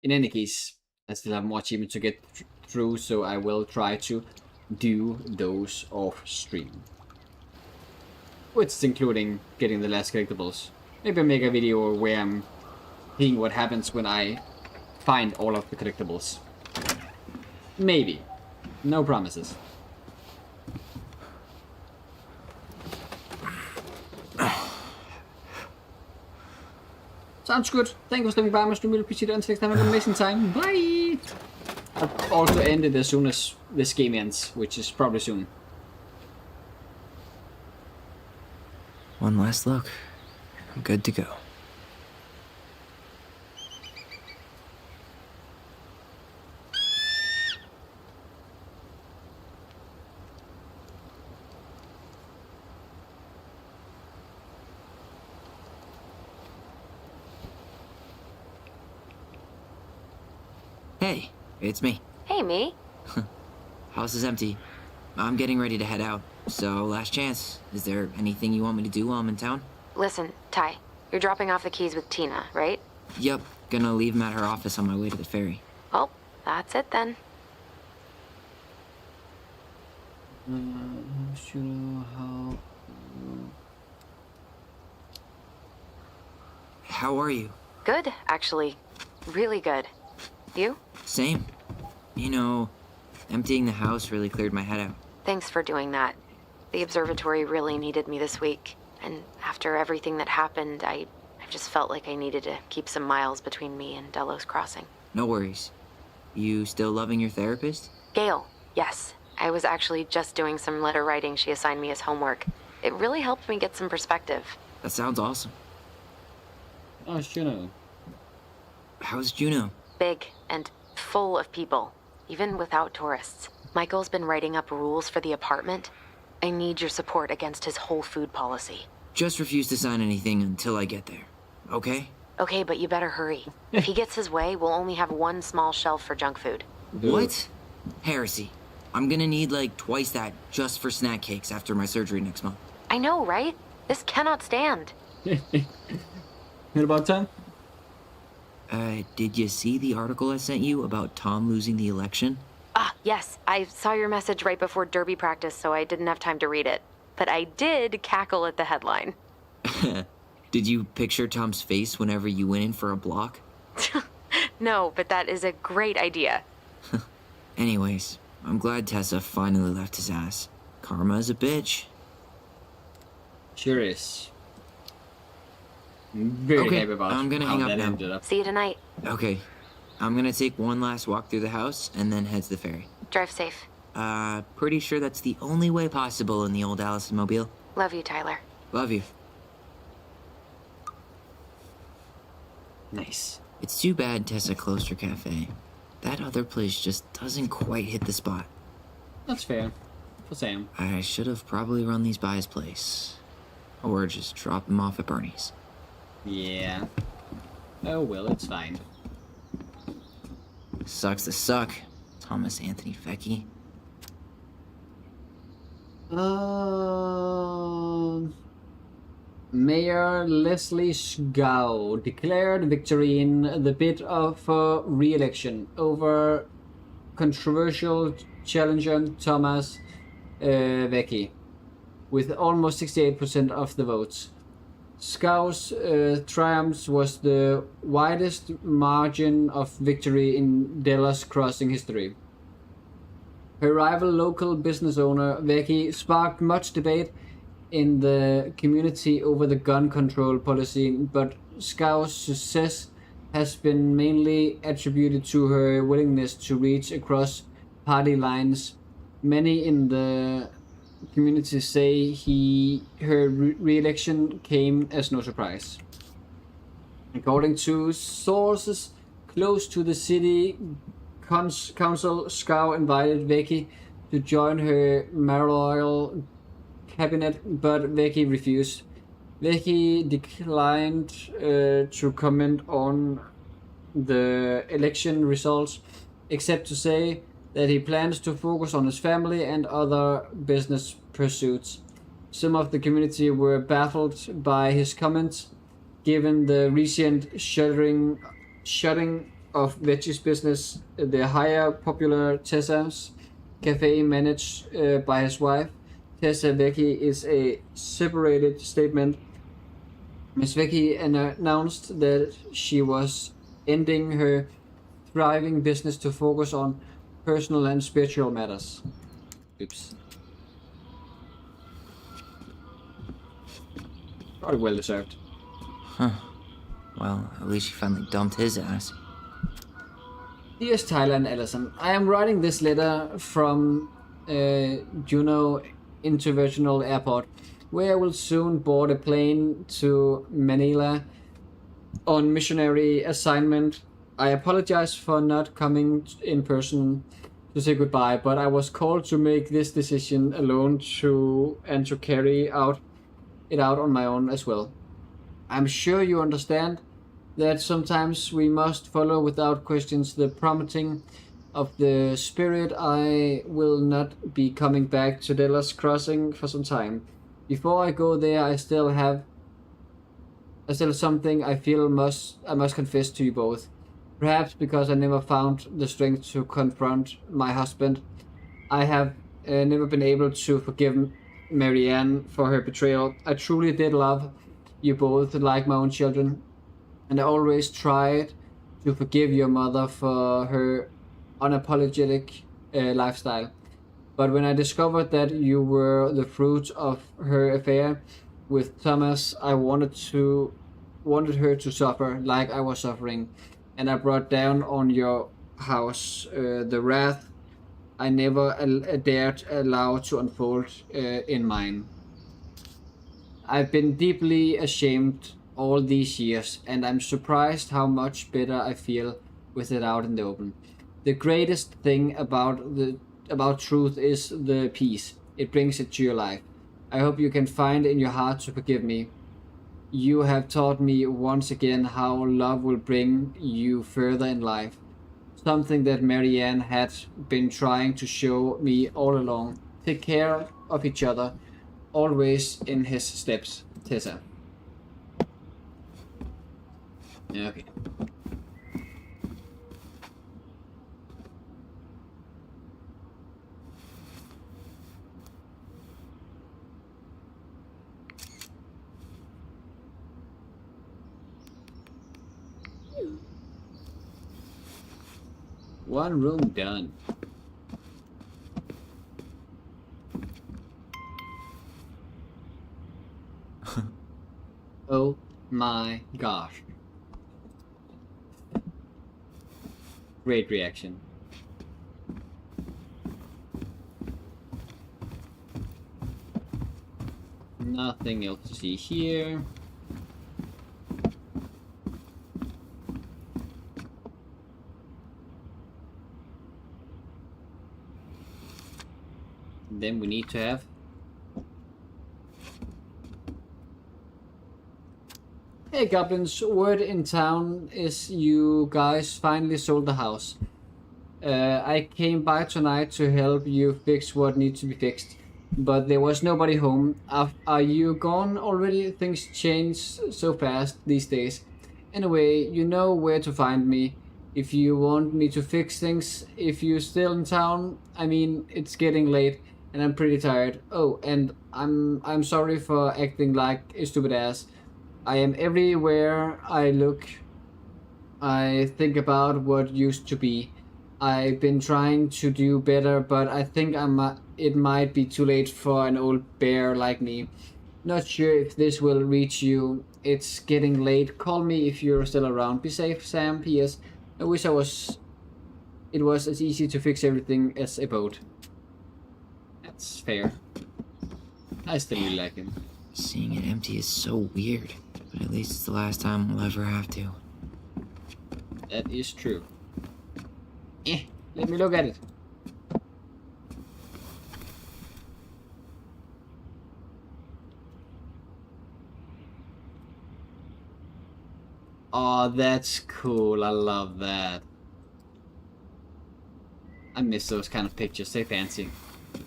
In any case, I still have more achievements to get through, so I will try to do those off stream. Which is including getting the last collectibles. Maybe I'll make a video where I'm seeing what happens when I find all of the collectibles. Maybe. No promises. Sounds good. Thank you for stopping by, Mr. Really appreciate it. Until next time, have an amazing time. Bye! I'll also end it as soon as this game ends, which is probably soon. One last look. I'm good to go. Hey, it's me. Hey, me. House is empty. I'm getting ready to head out. So, last chance. Is there anything you want me to do while I'm in town? Listen, Ty, you're dropping off the keys with Tina, right? Yep, gonna leave them at her office on my way to the ferry. Well, that's it then. How are you? Good, actually. Really good. You? Same. You know, emptying the house really cleared my head out. Thanks for doing that. The observatory really needed me this week. And after everything that happened, I just felt like I needed to keep some miles between me and Delos Crossing. No worries. You still loving your therapist? Gail, yes. I was actually just doing some letter writing she assigned me as homework. It really helped me get some perspective. That sounds awesome. Oh, Juno. How's Juno? Big and full of people, even without tourists. Michael's been writing up rules for the apartment. I need your support against his whole food policy. Just refuse to sign anything until I get there. Okay? Okay, but you better hurry. If he gets his way, we'll only have one small shelf for junk food. What? Heresy. I'm gonna need like twice that just for snack cakes after my surgery next month. I know, right? This cannot stand. What about Tom? Did you see the article I sent you about Tom losing the election? Ah, yes. I saw your message right before derby practice, so I didn't have time to read it. But I did cackle at the headline. Did you picture Tom's face whenever you went in for a block? No, but that is a great idea. Anyways, I'm glad Tessa finally left his ass. Karma is a bitch. Sure is. I'm very Okay, happy about I'm gonna how hang up that now. ended up. See you tonight. Okay, I'm gonna take one last walk through the house and then head to the ferry. Drive safe. Pretty sure that's the only way possible in the old Allison Mobile. Love you, Tyler. Love you. Nice. It's too bad Tessa closed her cafe. That other place just doesn't quite hit the spot. That's fair. For Sam. I should have probably run these by his place. Or just drop them off at Bernie's. Yeah. Oh well, it's fine. Sucks to suck, Thomas Anthony Fecky. Mayor Leslie FFCOW declared victory in the bid for re-election over controversial challenger Thomas Vecchi, with almost 68% of the votes. FFCOW's triumph was the widest margin of victory in Dallas Crossing history. Her rival local business owner, Vecchi, sparked much debate in the community over the gun control policy, but FFCOW's success has been mainly attributed to her willingness to reach across party lines. Many in the community say her re-election came as no surprise. According to sources close to the city council, FFCOW invited Vecchi to join her mayoral cabinet, but Vecchi refused. Vecchi declined to comment on the election results, except to say that he plans to focus on his family and other business pursuits. Some of the community were baffled by his comments, given the recent shutting of Vecchi's business, the higher popular Tessa's cafe managed by his wife. Tessa Vecchi is a separated statement. Ms. Vecchi announced that she was ending her thriving business to focus on personal and spiritual matters. Oops. Probably well deserved. Huh. Well, at least she finally dumped his ass. Dearest Tyler and Allison, I am writing this letter from Juneau International Airport, where I will soon board a plane to Manila on missionary assignment. I apologize for not coming in person to say goodbye, but I was called to make this decision alone to carry it out on my own as well. I'm sure you understand that sometimes we must follow without questions the prompting of the Spirit. I will not be coming back to Dallas Crossing for some time. Before I go there, I still have something I feel I must confess to you both. Perhaps because I never found the strength to confront my husband, I have never been able to forgive Marianne for her betrayal. I truly did love you both like my own children, and I always tried to forgive your mother for her unapologetic lifestyle. But when I discovered that you were the fruit of her affair with Thomas, I wanted her to suffer like I was suffering, and I brought down on your house the wrath I never dared allow to unfold in mine. I've been deeply ashamed all these years, and I'm surprised how much better I feel with it out in the open. The greatest thing about truth is the peace it brings it to your life. I hope you can find in your heart to forgive me. You have taught me once again how love will bring you further in life. Something that Marianne had been trying to show me all along. Take care of each other, always in his steps, Tessa. Okay. One room done. Oh my gosh. Great reaction. Nothing else to see here. Then we need to have Hey Goblins, word in town is you guys finally sold the house. I came by tonight to help you fix what needs to be fixed, but there was nobody home. Are you gone already? Things change so fast these days. Anyway, you know where to find me if you want me to fix things. If you're still in town, I mean, it's getting late and I'm pretty tired. Oh, and I'm sorry for acting like a stupid ass. I am everywhere I look. I think about what used to be. I've been trying to do better, but I think it might be too late for an old bear like me. Not sure if this will reach you. It's getting late. Call me if you're still around. Be safe, Sam. P.S. I wish it was as easy to fix everything as a boat. That's fair. I still really like him. Seeing it empty is so weird, but at least it's the last time we'll ever have to. That is true. Let me look at it. Oh, that's cool. I love that. I miss those kind of pictures. They fancy.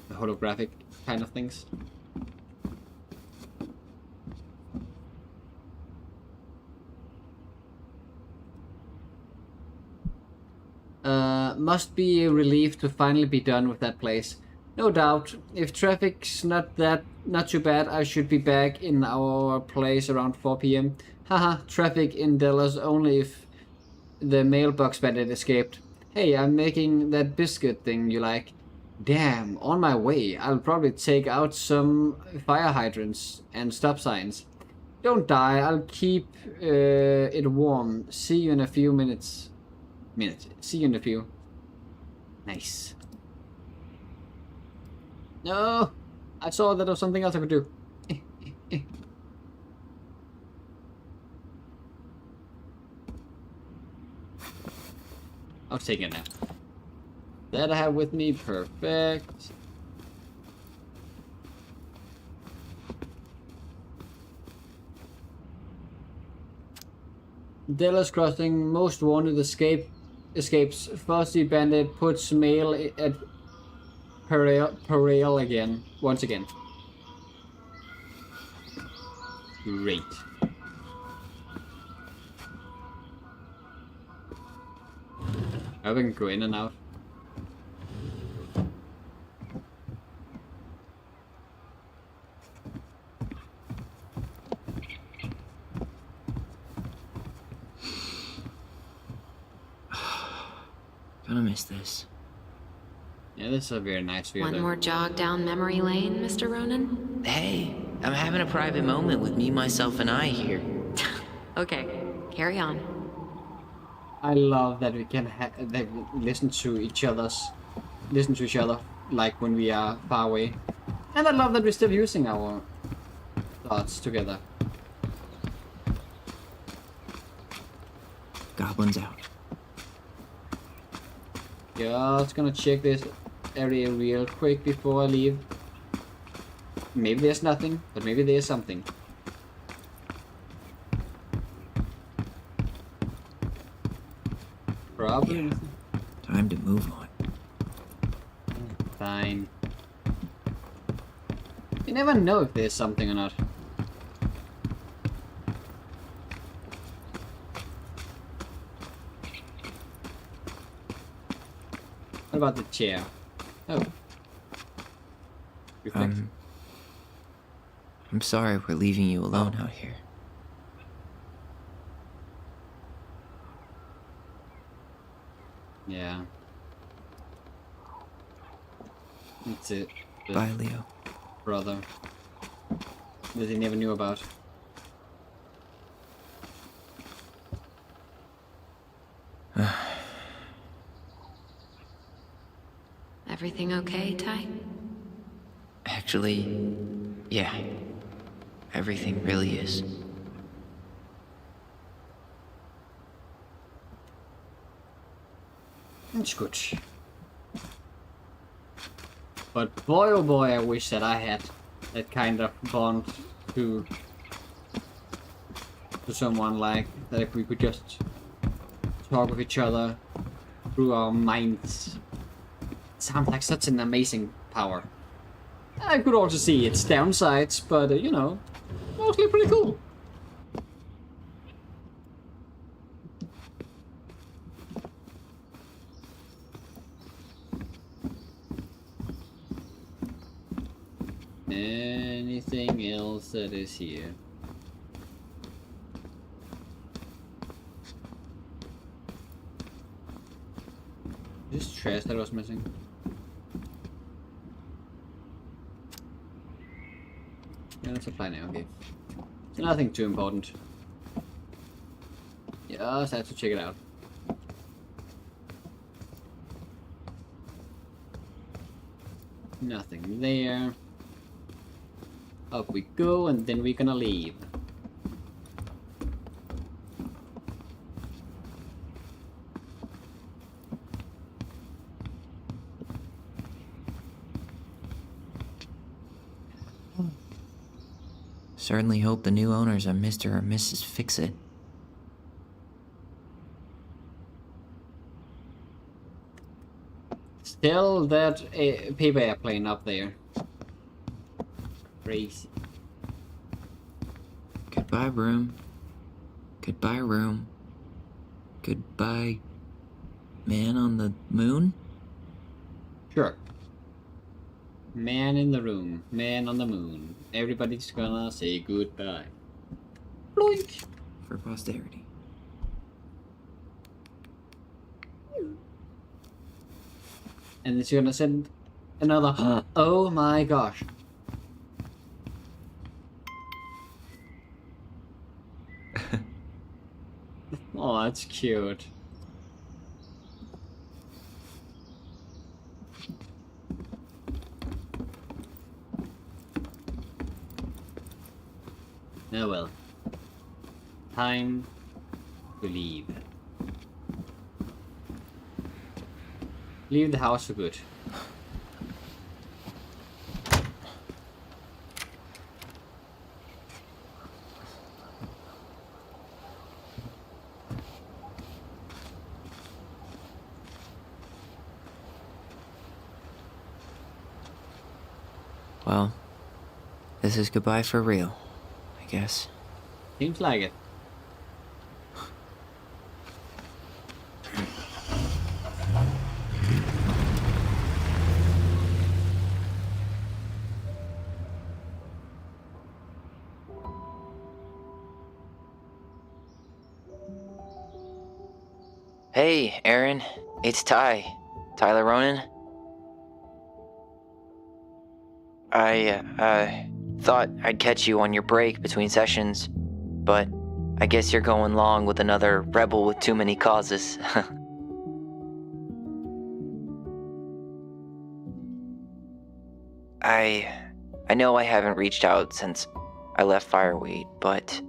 The holographic kind of things. Must be a relief to finally be done with that place. No doubt. If traffic's not too bad, I should be back in our place around 4 p.m. Haha, traffic in Dallas only if the mailbox bandit escaped. Hey, I'm making that biscuit thing you like. Damn, on my way. I'll probably take out some fire hydrants and stop signs. Don't die, I'll keep it warm. See you in a few minutes. See you in a few. Nice. No! I saw that there was something else I could do. I was taking a nap. That I have with me, perfect. Dallas Crossing, most wanted escapes. Fuzzy Bandit puts mail at Peril again. Once again. Great. I can go in and out. Gonna miss this. Yeah, this is a very nice view. One more jog down memory lane, Mr. Ronan? Hey, I'm having a private moment with me, myself, and I here. Okay, carry on. I love that we can listen to each other like when we are far away, and I love that we're still using our thoughts together. Goblins out. Just gonna check this area real quick before I leave. Maybe there's nothing, but maybe there's something. Probably. Yeah. Time to move on. Fine. You never know if there's something or not. What about the chair? Oh. I'm sorry we're leaving you alone out here. Yeah. That's it. The Bye, Leo. brother that he never knew about. Everything okay, Ty? Actually, yeah. everything really is. It's good. But boy oh boy, I wish that I had that kind of bond to someone like that, if we could just talk with each other through our minds. It sounds like such an amazing power. I could also see its downsides, but you know, mostly pretty cool. Anything else that is here? Just trash that I was missing. Yeah, that's a plan now, okay. So nothing too important. Just have to check it out. Nothing there. Up we go, and then we're gonna leave. Certainly hope the new owners are Mr. or Mrs. Fix-It. Still that paper airplane up there. Crazy. Goodbye, room. Goodbye, room. Goodbye, man on the moon? Sure. Man in the room, man on the moon. Everybody's gonna say goodbye. Bloink! For posterity. And it's gonna send another. Oh my gosh. Oh, that's cute. Oh well. Time to leave. Leave the house for good. Well, this is goodbye for real, I guess. Seems like it. Hey, Aaron. It's Tyler Ronan. I thought I'd catch you on your break between sessions, but I guess you're going along with another rebel with too many causes. I know I haven't reached out since I left Fireweed, but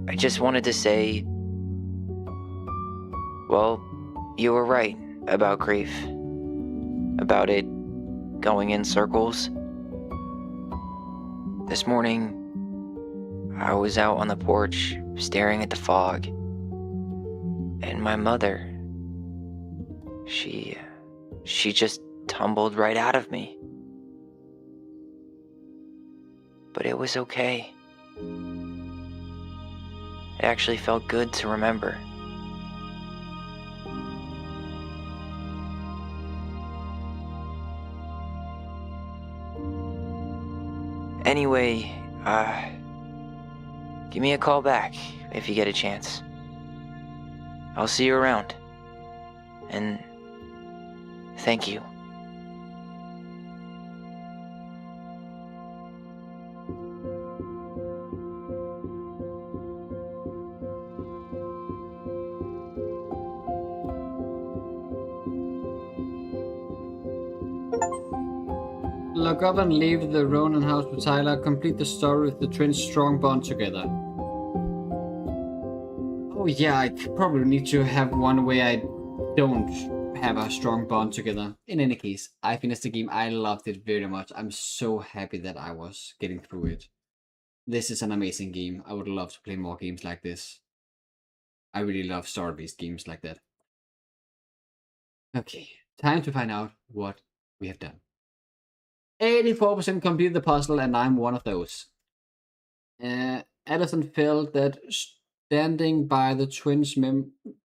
I just wanted to say, well, you were right about grief, about it going in circles. This morning, I was out on the porch staring at the fog, and my mother, she just tumbled right out of me. But it was okay. It actually felt good to remember. Anyway, give me a call back if you get a chance. I'll see you around. And thank you. Lock up and leave the Ronan house with Tyler. Complete the story with the twins' strong bond together. Oh yeah, I probably need to have one where I don't have a strong bond together. In any case, I finished the game. I loved it very much. I'm so happy that I was getting through it. This is an amazing game. I would love to play more games like this. I really love story-based games like that. Okay, time to find out what we have done. 84% completed the puzzle, and I'm one of those. Addison felt that standing by the twins'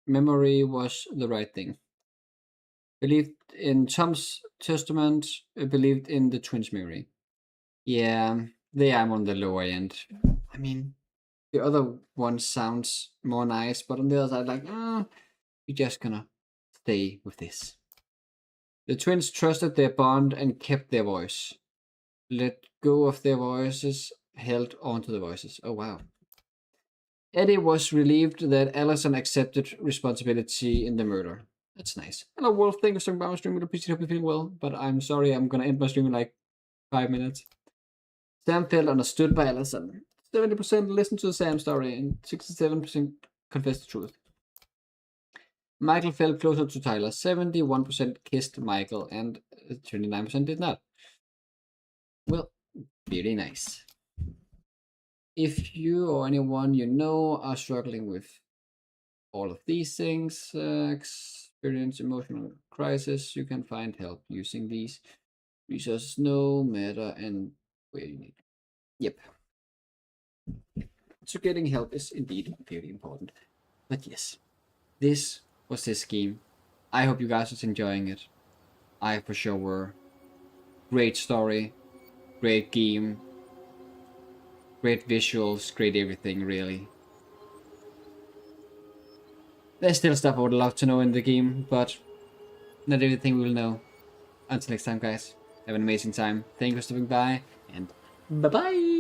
memory was the right thing. Believed in Tom's testament, believed in the twins' memory. Yeah, there I'm on the lower end. I mean, the other one sounds more nice, but on the other side, like, we're just gonna stay with this. The twins trusted their bond and kept their voice. Let go of their voices, held onto the voices. Oh, wow. Eddie was relieved that Allison accepted responsibility in the murder. That's nice. Hello, Wolf. Thank you for stopping by my stream. Really appreciate it. Hope you feel well, but I'm sorry. I'm gonna end my stream in like 5 minutes. Sam felt understood by Allison. 70% listened to the Sam story, and 67% confessed the truth. Michael felt closer to Tyler. 71% kissed Michael, and 29% did not. Well, very nice. If you or anyone you know are struggling with all of these things, experience emotional crisis, you can find help using these resources no matter and where you need. Yep. So getting help is indeed very important. But yes, this was this game. I hope you guys are enjoying it. I for sure were. Great story, great game, great visuals, great everything, really. There's still stuff I would love to know in the game, but not everything we'll know. Until next time, guys, have an amazing time. Thank you for stopping by, and bye-bye!